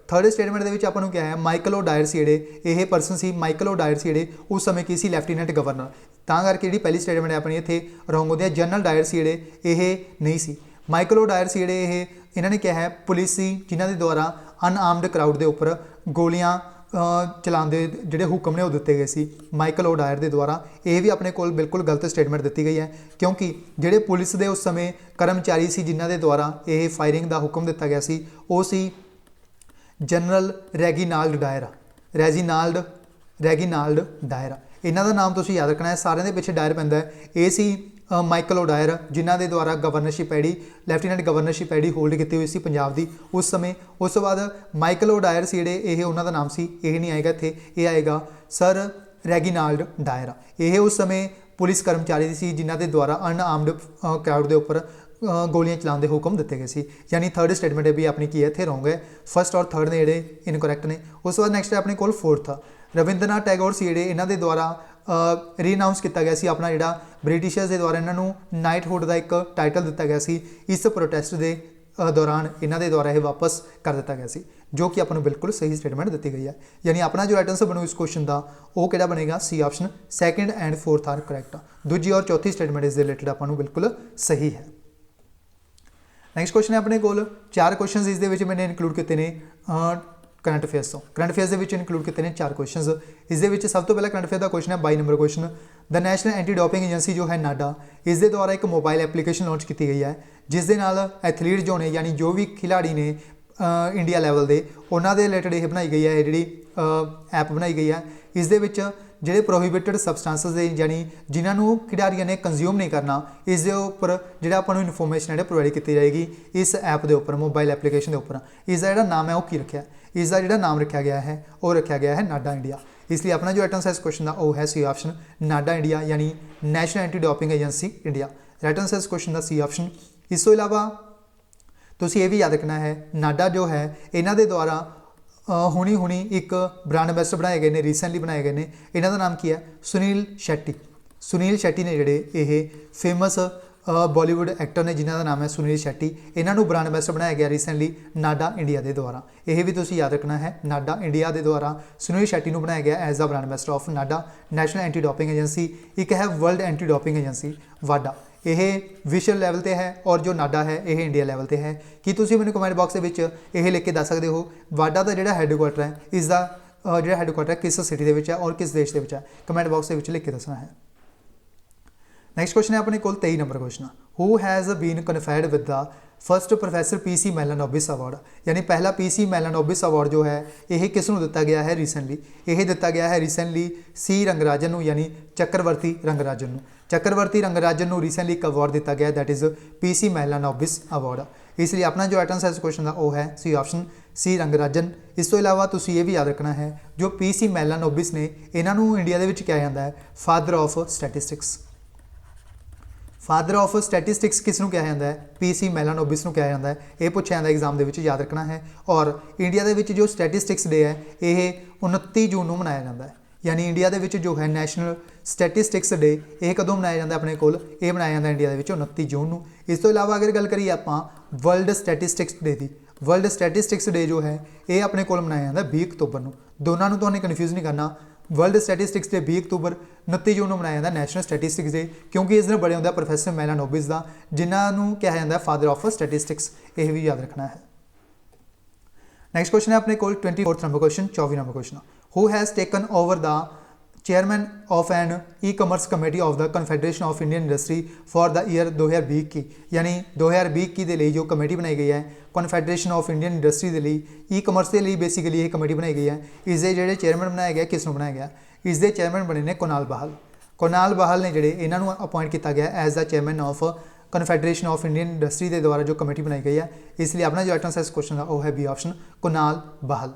थर्ड स्टेटमेंट के आपां नूं क्या है माइकल ओ डायर सी जिहड़े यह परसन सी माइकल ओ डायर सी जिहड़े उस समय की सी लैफ्टीनेंट गवर्नर। तां करके जिहड़ी पहली स्टेटमेंट है अपनी इत्थे रॉन्ग होंदी है। जनरल डायर सी जिहड़े यह नहीं सी, माइकल ओ डायर सी जिहड़े यह इन्होंने क्या है पुलिस सी जिन्हां दे द्वारा अनआर्मड क्राउड के उपर गोलियां चलाने दे जिहड़े हुक्म ने वो दिते गए सी माइकल ओ डायर के द्वारा। यह भी अपने कोल बिल्कुल गलत स्टेटमेंट दी गई है, क्योंकि जिहड़े पुलिस के उस समय कर्मचारी सी जिन्हां दे द्वारा यह फायरिंग का हुक्म दिता गया सी वो सी general Reginald Dyer. Reginald Dyer इन्हां दा नाम तुसीं याद रखना है, सारे दे पिछे डायर पैंदा है। ये सी माइकल ओ डायर जिन्हां दे द्वारा गवर्नरशिप है लैफ्टीनेंट गवर्नरशिप है होल्ड की हुई सी पंजाब की उस समय। उस तो बाद माइकल ओ डायर से ये उन्हों का नाम से यह नहीं आएगा इत्थे, ये आएगा सर रेगिनाल्ड डायर। यह उस समय पुलिस कर्मचारी सी जिन्हां दे द्वारा अनआर्मड क्राउड के उपर गोलियां चलाने के हुक्म दिते गए सी। यानी थर्ड स्टेटमेंट भी अपनी की है इत्थे रॉन्ग है। फर्स्ट और थर्ड ने जिहड़े इनकरैक्ट ने। उस बाद नैक्सट अपने कोल फोर्थ रविंद्रनाथ टैगोर से जिहड़े इन्हां दे द्वारा रीअनाउंस किया गया सी अपना जिहड़ा ब्रिटिशर्स के द्वारा इन्हों नाइटहुड का एक टाइटल दिता गया सी। इस प्रोटेस्ट के दौरान इन्हों के द्वारा यह वापस कर दिता गया सी, जो कि आपको बिल्कुल सही स्टेटमेंट दी गई है। यानी अपना जो राइट आंसर बनू इस क्वेश्चन का वो किहड़ा बनेगा सी option second and fourth are correct. दूजी और चौथी स्टेटमेंट इस रिलेटेड आपको बिल्कुल सही है। नैक्सट क्वेश्चन है अपने कोल चार क्वेश्चन इस मैंने इनकलूड किए हैं करंट अफेयर्स तो। करंट अफेयर्स के इनकलूड किए हैं चार क्वेश्चन। इस सब तो पहला करंट अफेयर का क्वेश्चन है 22 number question the national anti doping agency जो है नाडा इस दे द्वारा एक मोबाइल एप्लीकेशन लॉन्च की गई है जिस दे नाल एथलीट जो ने यानी जो भी खिलाड़ी ने इंडिया लैवल के उन्होंने रिलेटेड यह बनाई गई है जी ऐप बनाई गई है। इस दे विच ਜਿਹੜੇ ਪ੍ਰੋਹੀਬਿਟਡ ਸਬਸਟੈਂਸਸ ਦੇ ਯਾਨੀ ਜਿਨ੍ਹਾਂ ਨੂੰ ਖਿਡਾਰੀਆਂ ਨੇ ਕੰਜ਼ਿਊਮ ਨਹੀਂ ਕਰਨਾ, ਇਸ ਦੇ ਉੱਪਰ ਜਿਹੜਾ ਆਪਾਂ ਨੂੰ ਇਨਫੋਰਮੇਸ਼ਨ ਜਿਹੜੇ ਪ੍ਰੋਵਾਈਡ ਕੀਤੀ ਜਾਏਗੀ ਇਸ ਐਪ ਦੇ ਉੱਪਰ, ਮੋਬਾਈਲ ਐਪਲੀਕੇਸ਼ਨ ਦੇ ਉੱਪਰ। ਇਸ ਦਾ ਜਿਹੜਾ ਨਾਮ ਹੈ ਉਹ ਕੀ ਰੱਖਿਆ, ਇਸ ਦਾ ਜਿਹੜਾ ਨਾਮ ਰੱਖਿਆ ਗਿਆ ਹੈ ਉਹ ਰੱਖਿਆ ਗਿਆ ਹੈ ਨਾਡਾ ਇੰਡੀਆ। ਇਸ ਲਈ ਆਪਣਾ ਜੋ ਰਾਈਟ ਆਨਸਰ ਇਸ ਕੁਐਸਚਨ ਦਾ ਉਹ ਹੈ ਸੀ ਆਪਸ਼ਨ ਨਾਡਾ ਇੰਡੀਆ, ਯਾਨੀ national anti doping agency India. Right answer ਇਸ ਕੁਐਸਚਨ ਦਾ ਸੀ ਆਪਸ਼ਨ। ਇਸ ਤੋਂ ਇਲਾਵਾ ਤੁਸੀਂ ਇਹ ਵੀ ਯਾਦ ਰੱਖਣਾ ਹੈ ਨਾਡਾ ਜੋ ਹੈ ਇਹਨਾਂ ਦੇ ਦੁਆਰਾ ਹੁਣੀ ਇੱਕ ਬ੍ਰਾਂਡ ਐਂਬੈਸਡਰ ਬਣਾਏ ਗਏ ਨੇ, ਰੀਸੈਂਟਲੀ ਬਣਾਏ ਗਏ ਨੇ। ਇਹਨਾਂ ਦਾ ਨਾਮ ਕੀ ਹੈ, ਸੁਨੀਲ ਸ਼ੈਟੀ। ਸੁਨੀਲ ਸ਼ੈਟੀ ਨੇ ਜਿਹੜੇ ਇਹ ਫੇਮਸ ਬਾਲੀਵੁੱਡ ਐਕਟਰ ਨੇ ਜਿਨ੍ਹਾਂ ਦਾ ਨਾਮ ਹੈ ਸੁਨੀਲ ਸ਼ੈਟੀ, ਇਹਨਾਂ ਨੂੰ ਬ੍ਰਾਂਡ ਐਂਬੈਸਡਰ ਬਣਾਇਆ ਗਿਆ ਰੀਸੈਂਟਲੀ ਨਾਡਾ ਇੰਡੀਆ ਦੇ ਦੁਆਰਾ। ਇਹ ਵੀ ਤੁਸੀਂ ਯਾਦ ਰੱਖਣਾ ਹੈ, ਨਾਡਾ ਇੰਡੀਆ ਦੇ ਦੁਆਰਾ ਸੁਨੀਲ ਸ਼ੈਟੀ ਨੂੰ ਬਣਾਇਆ ਗਿਆ as the brand ambassador of Nada national anti doping agency. ਇੱਕ ਹੈ ਵਰਲਡ ਐਂਟੀ ਡੋਪਿੰਗ ਏਜੰਸੀ ਵਾਡਾ, ਇਹ ਵਿਸ਼ਵ ਲੈਵਲ ਤੇ ਹੈ, ਔਰ ਜੋ ਨਾਡਾ ਹੈ ਇਹ ਇੰਡੀਆ ਲੈਵਲ ਤੇ ਹੈ। ਕੀ ਤੁਸੀਂ ਮੈਨੂੰ ਕਮੈਂਟ ਬਾਕਸ ਦੇ ਵਿੱਚ ਇਹ ਲਿਖ ਕੇ ਦੱਸ ਸਕਦੇ ਹੋ ਵਾਡਾ ਦਾ ਜਿਹੜਾ ਹੈੱਡਕੁਆਟਰ ਹੈ, ਇਸ ਦਾ ਜਿਹੜਾ ਹੈੱਡਕੁਆਟਰ ਕਿਸ ਸਿਟੀ ਦੇ ਵਿੱਚ ਹੈ ਔਰ ਕਿਸ ਦੇਸ਼ ਦੇ ਵਿੱਚ ਹੈ? ਕਮੈਂਟ ਬਾਕਸ ਦੇ ਵਿੱਚ ਲਿਖ ਕੇ ਦੱਸਣਾ ਹੈ। ਨੈਕਸਟ ਕੁਐਸਚਨ ਹੈ ਆਪਣੇ ਕੋਲ 23 ਨੰਬਰ question, who has been conferred with the first professor PC Mahalanobis award, ਯਾਨੀ ਪਹਿਲਾ ਪੀਸੀ ਮੈਲਾਨੋਬਿਸ ਅਵਾਰਡ ਜੋ ਹੈ ਇਹ ਕਿਸ ਨੂੰ ਦਿੱਤਾ ਗਿਆ ਹੈ ਰੀਸੈਂਟਲੀ? ਇਹ ਦਿੱਤਾ ਗਿਆ ਹੈ ਰੀਸੈਂਟਲੀ ਸੀ ਰੰਗਰਾਜਨ ਨੂੰ, ਯਾਨੀ ਚੱਕਰਵਰਤੀ ਰੰਗਰਾਜਨ ਨੂੰ। ਚੱਕਰਵਰਤੀ ਰੰਗਰਾਜਨ ਨੂੰ ਰੀਸੈਂਟਲੀ ਇੱਕ ਅਵਾਰਡ ਦਿੱਤਾ ਗਿਆ, that is PC Mahalanobis award. ਇਸ ਲਈ ਆਪਣਾ ਜੋ ਰਾਈਟ ਆਨਸਰ ਇਸ ਕੁਐਸਚਨ ਦਾ ਉਹ ਹੈ ਸੀ ਆਪਸ਼ਨ ਸੀ ਰੰਗਰਾਜਨ। ਇਸ ਤੋਂ ਇਲਾਵਾ ਤੁਸੀਂ ਇਹ ਵੀ ਯਾਦ ਰੱਖਣਾ ਹੈ ਜੋ ਪੀਸੀ ਮੈਲਾਨੋਬਿਸ ਨੇ ਇਹਨਾਂ ਨੂੰ ਇੰਡੀਆ ਦੇ ਵਿੱਚ ਕਿਹਾ ਜਾਂਦਾ ਹੈ father of statistics. Father of statistics ਕਿਸ ਨੂੰ ਕਿਹਾ ਜਾਂਦਾ ਹੈ? ਪੀਸੀ ਮੈਲਾਨੋਬਿਸ ਨੂੰ ਕਿਹਾ ਜਾਂਦਾ ਹੈ। ਇਹ ਪੁੱਛਿਆ ਜਾਂਦਾ ਐਗਜ਼ਾਮ ਦੇ ਵਿੱਚ, ਯਾਦ ਰੱਖਣਾ ਹੈ। ਔਰ ਇੰਡੀਆ ਦੇ ਵਿੱਚ ਜੋ ਸਟੈਟਿਸਟਿਕਸ ਡੇ ਹੈ ਇਹ 29 ਜੂਨ ਨੂੰ ਮਨਾਇਆ ਜਾਂਦਾ ਹੈ, ਯਾਨੀ ਇੰਡੀਆ ਦੇ ਵਿੱਚ ਜੋ ਹੈ ਨੈਸ਼ਨਲ ਸਟੈਟਿਸਟਿਕਸ ਡੇ ਇਹ ਕਦੋਂ ਮਨਾਇਆ ਜਾਂਦਾ ਆਪਣੇ ਕੋਲ? ਇਹ ਮਨਾਇਆ ਜਾਂਦਾ ਇੰਡੀਆ ਦੇ ਵਿੱਚ 29 ਜੂਨ ਨੂੰ। ਇਸ ਤੋਂ ਇਲਾਵਾ ਅਗਰ ਗੱਲ ਕਰੀਏ ਆਪਾਂ ਵਰਲਡ ਸਟੈਟਿਸਟਿਕਸ ਡੇ ਦੀ, ਵਰਲਡ ਸਟੈਟਿਸਟਿਕਸ ਡੇ ਜੋ ਹੈ ਇਹ ਆਪਣੇ ਕੋਲ ਮਨਾਇਆ ਜਾਂਦਾ 20 ਅਕਤੂਬਰ ਨੂੰ। ਦੋਨਾਂ ਨੂੰ ਤੁਹਾਨੂੰ ਕਨਫਿਊਜ਼ ਨਹੀਂ ਕਰਨਾ। ਵਰਲਡ ਸਟੈਟਿਸਟਿਕਸ ਡੇ 20 ਅਕਤੂਬਰ, 29 ਜੂਨ ਨੂੰ ਮਨਾਇਆ ਜਾਂਦਾ ਨੈਸ਼ਨਲ ਸਟੈਟਿਸਟਿਕਸ ਡੇ, ਕਿਉਂਕਿ ਇਸ ਦਿਨ ਬੜੇ ਹੁੰਦਾ ਪ੍ਰੋਫੈਸਰ ਮੈਲਾਨੋਬਿਸ ਦਾ, ਜਿਨ੍ਹਾਂ ਨੂੰ ਕਿਹਾ ਜਾਂਦਾ ਫਾਦਰ ਆਫ ਸਟੈਟਿਸਟਿਕਸ। ਇਹ ਵੀ ਯਾਦ ਰੱਖਣਾ ਹੈ। ਨੈਕਸਟ ਕੁਐਸਚਨ ਹੈ ਆਪਣੇ ਕੋਲ 24 number question, 24 number question, who has taken over the chairman of an e-commerce committee of the confederation of Indian industry for the year 2020, ਯਾਨੀ 2020 ਦੇ ਲਈ ਜੋ ਕਮੇਟੀ ਬਣਾਈ ਗਈ ਹੈ ਕਨਫੈਡਰੇਸ਼ਨ ਆਫ ਇੰਡੀਅਨ ਇੰਡਸਟਰੀ ਦੇ ਲਈ, ई-कॉमर्स ਦੇ ਲਈ ਬੇਸਿਕਲੀ ਇਹ ਕਮੇਟੀ ਬਣਾਈ ਗਈ ਹੈ। ਇਸ ਦੇ ਜਿਹੜੇ ਚੇਅਰਮੈਨ ਬਣਾਇਆ ਗਿਆ, ਕਿਸ ਨੂੰ ਬਣਾਇਆ ਗਿਆ? ਇਸ ਦੇ ਚੇਅਰਮੈਨ ਬਣੇ ਨੇ ਕੁਨਾਲ ਬਾਹਲ। ਕੁਨਾਲ ਬਾਹਲ ਨੇ ਜਿਹੜੇ ਇਹਨਾਂ ਨੂੰ ਅਪਾਇੰਟ ਕੀਤਾ ਗਿਆ as the chairman of confederation of Indian industry ਦੇ ਦੁਆਰਾ ਜੋ ਕਮੇਟੀ ਬਣਾਈ ਗਈ ਹੈ। ਇਸ ਲਈ ਆਪਣਾ ਜੋ ਰਾਈਟ ਆਨਸਰ ਇਸ ਕੁਐਸਚਨ ਦਾ ਉਹ ਹੈ B option Kunal Bahl.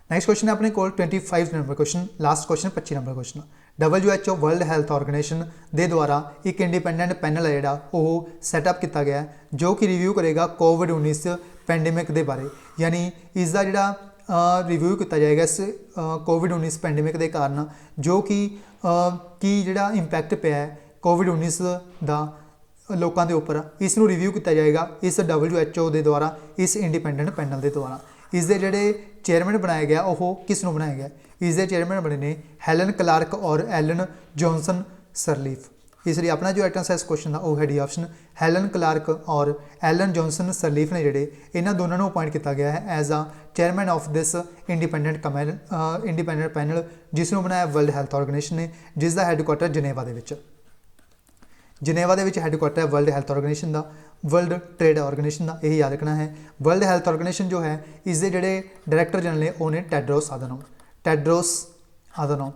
Next question ਹੈ ਆਪਣੇ ਕੋਲ 25 number question, last question 25 number question. WHO world health organisation ਦੇ ਦੁਆਰਾ ਇੱਕ ਇੰਡੀਪੈਂਡੈਂਟ ਪੈਨਲ ਹੈ ਜਿਹੜਾ ਉਹ ਸੈਟਅਪ ਕੀਤਾ ਗਿਆ ਜੋ ਕਿ ਰਿਵਿਊ ਕਰੇਗਾ ਕੋਵਿਡ-19 ਪੈਂਡੇਮਿਕ ਦੇ ਬਾਰੇ, ਯਾਨੀ ਇਸ ਦਾ ਜਿਹੜਾ ਰਿਵਿਊ ਕੀਤਾ ਜਾਏਗਾ ਇਸ ਕੋਵਿਡ-19 ਪੈਂਡੇਮਿਕ ਦੇ ਕਾਰਨ ਜੋ ਕਿ ਜਿਹੜਾ ਇੰਪੈਕਟ ਪਿਆ ਹੈ ਕੋਵਿਡ-19 ਦਾ ਲੋਕਾਂ ਦੇ ਉੱਪਰ, ਇਸ ਨੂੰ ਰਿਵਿਊ ਕੀਤਾ ਜਾਏਗਾ ਇਸ WHO ਦੇ ਦੁਆਰਾ, ਇਸ ਇੰਡੀਪੈਂਡੈਂਟ ਪੈਨਲ ਦੇ ਦੁਆਰਾ। ਇਸ ਦੇ ਜਿਹੜੇ ਚੇਅਰਮੈਨ ਬਣਾਇਆ ਗਿਆ ਉਹ ਕਿਸ ਨੂੰ ਬਣਾਇਆ ਗਿਆ? ਇਸ ਦੇ ਚੇਅਰਮੈਨ ਬਣੇ ਨੇ ਹੈਲਨ ਕਲਾਰਕ ਔਰ ਐਲਨ ਜੌਨਸਨ ਸਰਲੀਫ। ਇਸ ਲਈ ਆਪਣਾ ਜੋ ਰਾਈਟ ਆਨਸਰ ਇਸ ਕੁਐਸਚਨ ਦਾ ਉਹ ਹੈ ਡੀ ਆਪਸ਼ਨ ਹੈਲਨ ਕਲਾਰਕ ਔਰ ਐਲਨ ਜੌਨਸਨ ਸਰਲੀਫ ਨੇ ਜਿਹੜੇ ਇਹਨਾਂ ਦੋਨਾਂ ਨੂੰ ਅਪਾਇੰਟ ਕੀਤਾ ਗਿਆ ਹੈ as a chairman of this independent panel, ਜਿਸ ਨੂੰ ਬਣਾਇਆ ਵਰਲਡ ਹੈਲਥ ਆਰਗੇਨਾਈਜੇਸ਼ਨ ਨੇ, ਜਿਸ ਦਾ ਹੈੱਡਕੁਆਟਰ ਜਨੇਵਾ ਦੇ ਵਿੱਚ ਹੈੱਡਕੁਆਟਰ ਹੈ ਵਰਲਡ ਹੈਲਥ ਆਰਗੇਨਾਈਜੇਸ਼ਨ ਦਾ, ਵਰਲਡ ਟ੍ਰੇਡ ਆਰਗੇਨਾਈਜੇਸ਼ਨ ਦਾ। ਇਹ ਯਾਦ ਰੱਖਣਾ ਹੈ। ਵਰਲਡ ਹੈਲਥ ਆਰਗੇਨਾਈਜੇਸ਼ਨ ਜੋ ਹੈ ਇਸ ਦੇ ਜਿਹੜੇ ਡਾਇਰੈਕਟਰ ਜਨਰਲ ਨੇ ਉਹ ਨੇ ਟੈਡਰੋਸ ਆਧਨੋਮ।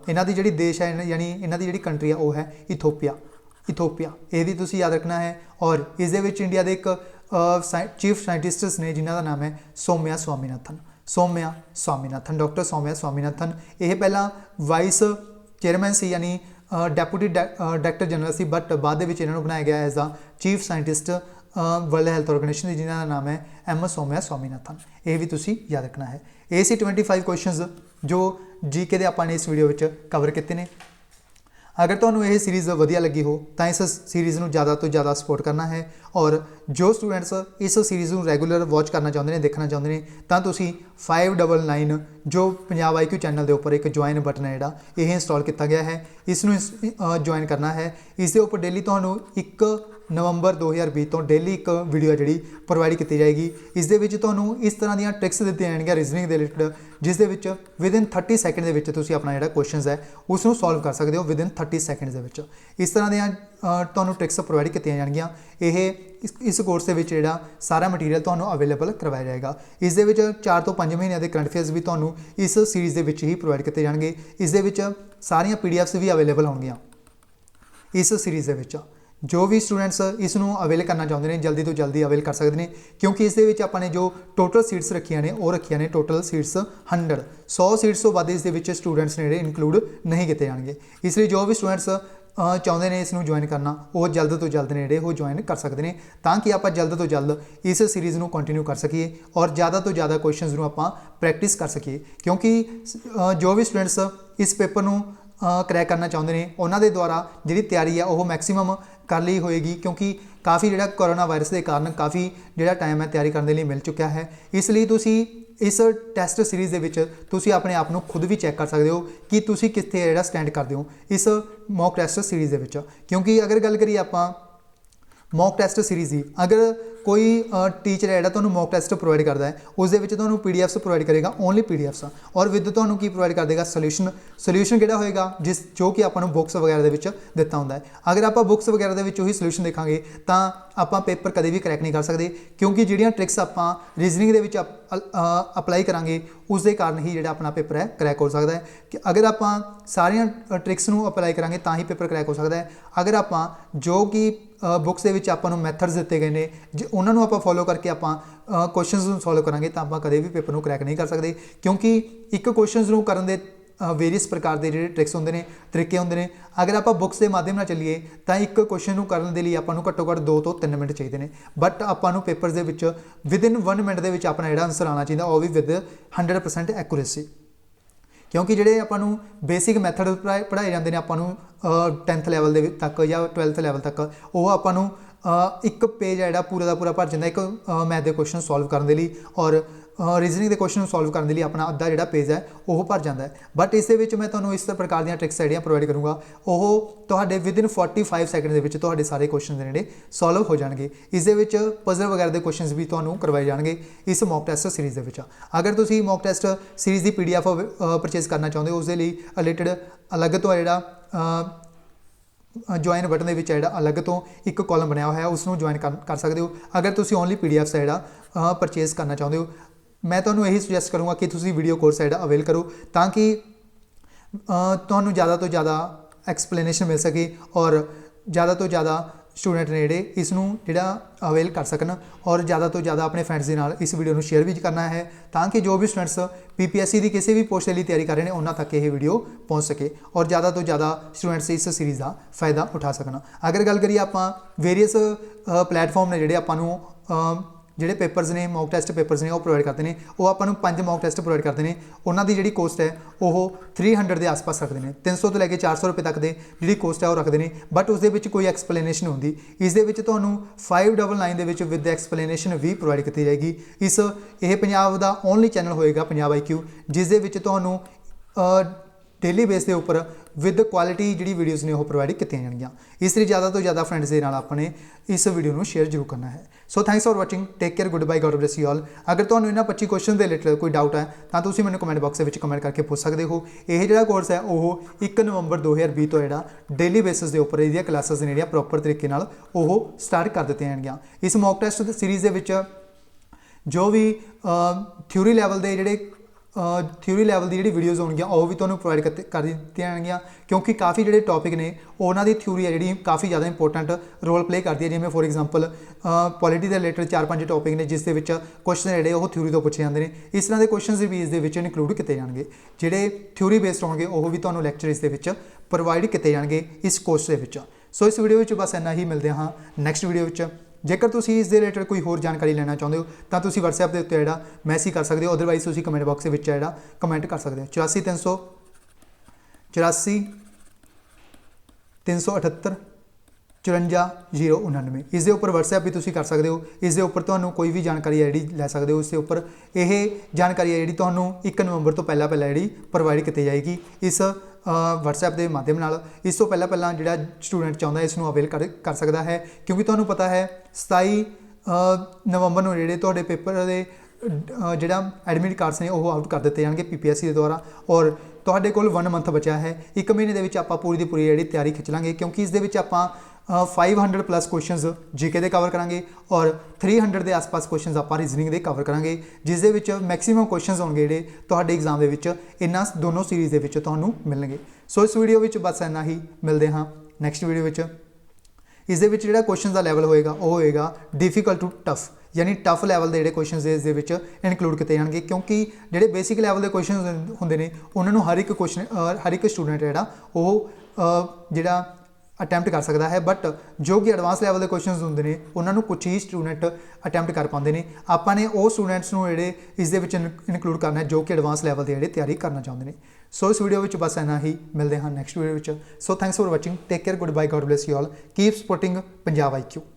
ਇਹਨਾਂ ਦੀ ਜਿਹੜੀ ਦੇਸ਼ ਹੈ ਯਾਨੀ ਇਹਨਾਂ ਦੀ ਜਿਹੜੀ ਕੰਟਰੀ ਆ ਉਹ ਹੈ ਇਥੋਪੀਆ। ਇਹ ਵੀ ਤੁਸੀਂ ਯਾਦ ਰੱਖਣਾ ਹੈ। ਔਰ ਇਸ ਦੇ ਵਿੱਚ ਇੰਡੀਆ ਦੇ ਇੱਕ ਚੀਫ ਸਾਇੰਟਿਸਟਸ ਨੇ ਜਿਨ੍ਹਾਂ ਦਾ ਨਾਮ ਹੈ ਸੌਮਿਆ ਸਵਾਮੀਨਾਥਨ, ਡਾਕਟਰ ਸੌਮਿਆ ਸਵਾਮੀਨਾਥਨ। ਇਹ ਪਹਿਲਾਂ ਵਾਈਸ ਚੇਅਰਮੈਨ ਸੀ, ਯਾਨੀ ਡੈਪੂਟੀ ਡਾਇਰੈਕਟਰ ਜਨਰਲ ਸੀ, ਬਟ ਬਾਅਦ ਦੇ ਵਿੱਚ ਇਹਨਾਂ ਨੂੰ ਬਣਾਇਆ ਗਿਆ as a chief scientist world health organisation ਦੀ, ਜਿਨ੍ਹਾਂ ਦਾ ਨਾਮ ਹੈ ਸੌਮਿਆ ਸਵਾਮੀਨਾਥਨ। ਇਹ ਵੀ ਤੁਸੀਂ ਯਾਦ ਰੱਖਣਾ ਹੈ। ਇਹ ਸੀ 25 ਕੁਐਸਚਨਸ ਜੋ GK ਦੇ ਆਪਾਂ ਨੇ ਇਸ ਵੀਡੀਓ ਵਿੱਚ ਕਵਰ ਕੀਤੇ ਨੇ। अगर ਤੁਹਾਨੂੰ ਇਹ ਸੀਰੀਜ਼ ਵਧੀਆ ਲੱਗੀ ਹੋ ਤਾਂ ਇਸ ਸੀਰੀਜ਼ ਨੂੰ ਜ਼ਿਆਦਾ ਤੋਂ ਜ਼ਿਆਦਾ ਸਪੋਰਟ ਕਰਨਾ ਹੈ। ਔਰ ਜੋ ਸਟੂਡੈਂਟਸ ਇਸ ਸੀਰੀਜ਼ ਨੂੰ ਰੈਗੂਲਰ ਵਾਚ ਕਰਨਾ ਚਾਹੁੰਦੇ ਨੇ, ਦੇਖਣਾ ਚਾਹੁੰਦੇ ਨੇ, ਤਾਂ ਤੁਸੀਂ 599 ਜੋ ਪੰਜਾਬ IQ ਚੈਨਲ ਦੇ ਉੱਪਰ ਇੱਕ ਜੁਆਇਨ ਬਟਨ ਹੈ ਜਿਹੜਾ ਇਹ ਇੰਸਟਾਲ ਕੀਤਾ ਗਿਆ ਹੈ, ਇਸ ਨੂੰ ਜੁਆਇਨ ਕਰਨਾ ਹੈ। ਇਸ ਦੇ ਉੱਪਰ ਡੇਲੀ ਤੁਹਾਨੂੰ 1 ਨਵੰਬਰ 2020 ਤੋਂ ਡੇਲੀ ਇੱਕ ਵੀਡੀਓ ਜਿਹੜੀ ਪ੍ਰੋਵਾਈਡ ਕੀਤੀ ਜਾਏਗੀ। ਇਸ ਦੇ ਵਿੱਚ ਤੁਹਾਨੂੰ ਇਸ ਤਰ੍ਹਾਂ ਦੀਆਂ ਟ੍ਰਿਕਸ ਦਿੱਤੀਆਂ ਜਾਣਗੀਆਂ ਰੀਜ਼ਨਿੰਗ ਦੇ ਰਿਲੇਟਡ, ਜਿਸ ਦੇ ਵਿੱਚ ਵਿਦਿਨ 30 ਸੈਕਿੰਡ ਦੇ ਵਿੱਚ ਤੁਸੀਂ ਆਪਣਾ ਜਿਹੜਾ ਕੁਐਸਚਨਸ ਹੈ ਉਸ ਨੂੰ ਸੋਲਵ ਕਰ ਸਕਦੇ ਹੋ ਵਿਦਿਨ 30 ਸੈਕਿੰਡਸ ਦੇ ਵਿੱਚ। ਇਸ ਤਰ੍ਹਾਂ ਦੀਆਂ ਤੁਹਾਨੂੰ ਟ੍ਰਿਕਸ ਪ੍ਰੋਵਾਈਡ ਕੀਤੀਆਂ ਜਾਣਗੀਆਂ। ਇਹ इस कोर्स के विच जिहड़ा सारा मटीरियल तुहानूं अवेलेबल करवाया जाएगा। इस दे विच 4 ਤੋਂ 5 महीनों के करंट अफेयर्स भी तुहानूं इस सीरीज़ दे विच ही प्रोवाइड किए जाएंगे। इस दे विच सारियां PDFs भी अवेलेबल होणगियां इस सीरीज़ दे विच। जो भी स्टूडेंट्स इसनूं अवेल करना चाहते हैं जल्दी तो जल्दी अवेल कर सकते हैं, क्योंकि इस दे विच आपां ने जो टोटल सीट्स रखियां ने वो रखियां ने टोटल सीट्स 100 सीट्स तो वध इस दे विच स्टूडेंट्स ने जिहड़े इनकलूड नहीं किए जाएंगे। इसलिए जो भी स्टूडेंट्स चाहते हैं इसनूं ज्वाइन करना वो जल्द तो जल्द ने जिहड़े वो ज्वाइन कर सकते हैं, ताकि आप जल्द तो जल्द इस सीरीज़ नूं कंटिन्यू कर सकीए और ज़्यादा तो ज़्यादा क्वेश्चनस नूं आपां प्रैक्टिस कर सकीए। क्योंकि जो भी स्टूडेंट्स इस पेपर नूं क्रैक करना चाहते हैं उन्होंने द्वारा जी तैयारी है वो मैक्सीमम कर ली होएगी, क्योंकि काफ़ी जो कोरोना वायरस के कारण काफ़ी जो टाइम है तैयारी करने लिए मिल चुका है। इसलिए तुसी इस टैसट सीरीज़ के विच तुसी अपने आप को खुद भी चैक कर सकते हो कि तुसी कित्थे जिहड़ा स्टैंड करते हो इस मॉक टैसट सीरीज़ के विच। क्योंकि अगर गल करिए आपां मॉक टैसट सीरीज़ की, अगर कोई टीचर है जो मॉक टैसट प्रोवाइड करता है उस PDFs प्रोवाइड करेगा, ओनली PDFs, और विद तो की प्रोवाइड कर देगा सोल्यूशन किहड़ा होएगा जिस जो कि आपां नूं बुक्स वगैरह के दिता होंदा है। अगर आप बुक्स वगैरह के ही सोल्यूशन देखांगे तो आपां पेपर कदे भी क्रैक नहीं कर सकते, क्योंकि जिहड़ियां ट्रिक्स आपां रीजनिंग दे विच अपलाई करांगे उस दे कारण ही जिहड़ा अपना पेपर है क्रैक हो सकता है। कि अगर आपां सारियां ट्रिक्स नूं अपलाई करांगे तां ही पेपर क्रैक हो सकता है। अगर आपां जो कि बुक्स दे विच आपां नूं मैथड्स दिते गए ने उन्होंने आप फॉलो करके आप क्वेश्चनस सॉल्व करांगे तो आप कदे भी पेपर को क्रैक नहीं कर सकते, क्योंकि एक क्वेश्चनस को करने के वेरीअस प्रकार के जो ट्रिक्स होंगे ने तरीके होंगे ने। अगर आप बुक्स के माध्यम नाल चलीए तो एक क्वेश्चन को करने के लिए आपको घट्टो घट्ट 2 ਤੋਂ 3 मिनट चाहिए हैं, बट आपको पेपर के विदिन 1 मिनट के अपना जो आंसर आना चाहिए वो भी विद 100% एक्यूरेसी। क्योंकि जोड़े आपू बेसिक मैथड पढ़ाए जाते हैं आपू 10th लैवल तक या 12th लैवल तक, वो आपू एक पेज है पूरा का पूरा भर जाता एक मैथ के क्वेश्चन सॉल्व करने लिए और रीजनिंग के क्वेश्चन सॉल्व करने लिए अपना अद्धा जो पेज है वो भर जाता है। बट इस मैं तुम्हें इस प्रकार दी ट्रिक्स जो प्रोवाइड करूँगा वो तो विदिन 45 सैकेंड के सारे क्वेश्चन जोड़े सॉल्व हो जाएंगे। इस पजल वगैरह के क्वेश्चन भी तुम्हें करवाए जाएंगे इस मॉक टैसट सीरीज़ के। अगर तुम मॉक टैसट सीरीज़ की PDF परचेज करना चाहते हो उसके लिए रिलेटेड अलग तो जोड़ा ज्वाइन बटन के जो अलग तो एक कॉलम बनया हुआ है उसको ज्वाइन कर सकते हो। अगर तुम ओनली PDFs जो परचेज करना चाहते हो मैं तुम्हें यही सुजैसट करूँगा कि तुम वीडियो कोर्स जो अवेल करो, ताकि तुम्हें ज़्यादा तो ज़्यादा एक्सप्लेनेशन मिल सके और ज़्यादा तो ज़्यादा स्टूडेंट ने जोड़े इसनूं जिहड़ा अवेल कर सकन और ज़्यादा तो ज़्यादा अपने फ्रेंड्स के नाल इस वीडियो को शेयर भी करना है, ताकि जो भी स्टूडेंट्स PPSC की किसी भी पोस्ट के लिए तैयारी कर रहे हैं उन्होंने तक ये वीडियो पहुँच सके और ज़्यादा तो ज़्यादा स्टूडेंट्स इस सीरीज़ का फायदा उठा सकन। अगर गल करिए आप वेरीअस प्लेटफॉर्म ने जोड़े आपू ਜਿਹੜੇ पेपर्स ने मॉक टैसट पेपर्स ने वो प्रोवाइड करते हैं, वो आपको 5 मॉक टैसट प्रोवाइड करते हैं। उन्होंने जी कॉस्ट है वो 300 के आस पास रखते हैं, 300 तो लैके 400 रुपये तक की कॉस्ट है वो रखते हैं, बट उस कोई एक्सप्लेनेशन होंगी। इस 599 के विद एक्सप्लेनेशन भी प्रोवाइड की जाएगी। यह पंजाब का ओनली चैनल होएगा पंजाब IQ, जिस डेली बेस के उपर विद क्वालिटी जी वीडियोज़ ने वो प्रोवाइड की जाएगियाँ। इसलिए ज़्यादा तो ज़्यादा फ्रेंड्स के नाल आपने इस वीडियो को शेयर जरूर करना है। So thanks for watching, take care, goodbye, God bless you all. अगर तुम्हें इन्होंने 25 क्वेश्चन के रिलेटेड कोई डाउट है तो तुम मैंने कमेंट बॉक्स में कमेंट करके पूछ सकते हो। यह जो कोर्स है वो 1 नवंबर 2020 तो जो डेली बेसिस के उपर ये क्लासेस ने प्रॉपर तरीके वो स्टार्ट कर दी जाएगियाँ। इस मॉक टैसट सीरीज़ के जो भी थ्योरी लैवल के जोड़े थ्योरी लैवल की जी वीडियोज़ होंगे वो भी तुम्हें प्रोवाइड कर दी जाएगियाँ, क्योंकि काफ़ी जोड़े टॉपिक ने उन्होंने थ्योरी है जी काफ़ी ज़्यादा इंपोर्टेंट रोल प्ले करती है। जिमें फॉर एग्जाम्पल पॉलिटी के रिलेटेड 4-5 टॉपिक ने जिस क्वेश्चन जोड़े वो थ्योरी तो पूछे जाते हैं। इस तरह के क्वेश्चन भी इस इनकलूड किए जाएंगे, जोड़े थ्योरी बेस्ड होंगे वो भी तुम्हें लैक्चर इस प्रोवाइड किए जाएंगे इस कोर्स के। सो इस वीडियो में बस इन्ना ही, मिलते हाँ नैक्सट वीडियो। जेकर तुम इस रिलेटेड कोई होर जानकारी लेना चाहते हो तो तुम WhatsApp के उत्ते मैसेज कर सकते हो, अदरवाइज तुम कमेंट बॉक्स में कमेंट कर सकते हो। 84 378 54 099 इस उपर WhatsApp भी तुम कर सकते हो। इस उपर तुम्हें कोई भी जानकारी है जी लै सकते हो। इस उपर यह जानकारी है जी तुम्हें 1 नवंबर तो पहला जी प्रोवाइड की जाएगी इस WhatsApp के माध्यम नाल। इस तो पहला जो स्टूडेंट चाहता है इसनूं अवेल कर सकता है, क्योंकि तुम्हें पता है 27 नवंबर को जोड़े पेपर के जोड़ा एडमिट कार्ड्स ने वो आउट कर दिए जाएंगे PPSC के द्वारा, और तुहाडे कोल 1 मंथ बचा है। 1 महीने के आप पूरी की पूरी जी तैयारी खिंच लांगे, क्योंकि इस आप 500 प्लस क्वेश्चनस जीके दे कवर करांगे और 300 ਦੇ ਆਸ-ਪਾਸ क्वेश्चनस ਆਪਾਂ ਰੀਜ਼ਨਿੰਗ ਦੇ ਕਵਰ ਕਰਾਂਗੇ, ਜਿਸ ਦੇ ਵਿੱਚ ਮੈਕਸਿਮਮ क्वेश्चनस ਹੋਣਗੇ ਜਿਹੜੇ ਤੁਹਾਡੇ ਐਗਜ਼ਾਮ ਦੇ ਵਿੱਚ ਇਹਨਾਂ ਦੋਨੋਂ ਸੀਰੀਜ਼ ਦੇ ਵਿੱਚ ਤੁਹਾਨੂੰ ਮਿਲਣਗੇ। ਸੋ ਇਸ ਵੀਡੀਓ ਵਿੱਚ ਬਸ ਇੰਨਾ ਹੀ, ਮਿਲਦੇ ਹਾਂ ਨੈਕਸਟ ਵੀਡੀਓ ਵਿੱਚ। ਇਸ ਦੇ ਵਿੱਚ ਜਿਹੜਾ क्वेश्चन ਦਾ ਲੈਵਲ ਹੋਏਗਾ ਉਹ ਹੋਏਗਾ ਡਿਫਿਕਲਟ ਟੂ ਟਫ, यानी टफ लैवल के जोड़े क्वेश्चन इस इनकलूड किए जाएंगे, क्योंकि जोड़े बेसिक लैवल के क्वेश्चन होंगे ने उन्होंने हर एक क्वेश्चन हर एक स्टूडेंट जोड़ा वो जोड़ा अटैम्प्ट कर सकता है, बट जो कि एडवांस लैवल के क्वेश्चन होंगे ने उन्होंने कुछ ही स्टूडेंट अटैम्प्ट कर पाते हैं। आपने वो स्टूडेंट्स को जोड़े इस इनकलूड करना है जो कि एडवांस लैवल के जोड़े तैयारी करना चाहते हैं। सो इस वीडियो में बस इन्ना ही, मिलते हैं next video. So thanks for watching, take care, goodbye, God bless you all, keep supporting Punjab IQ।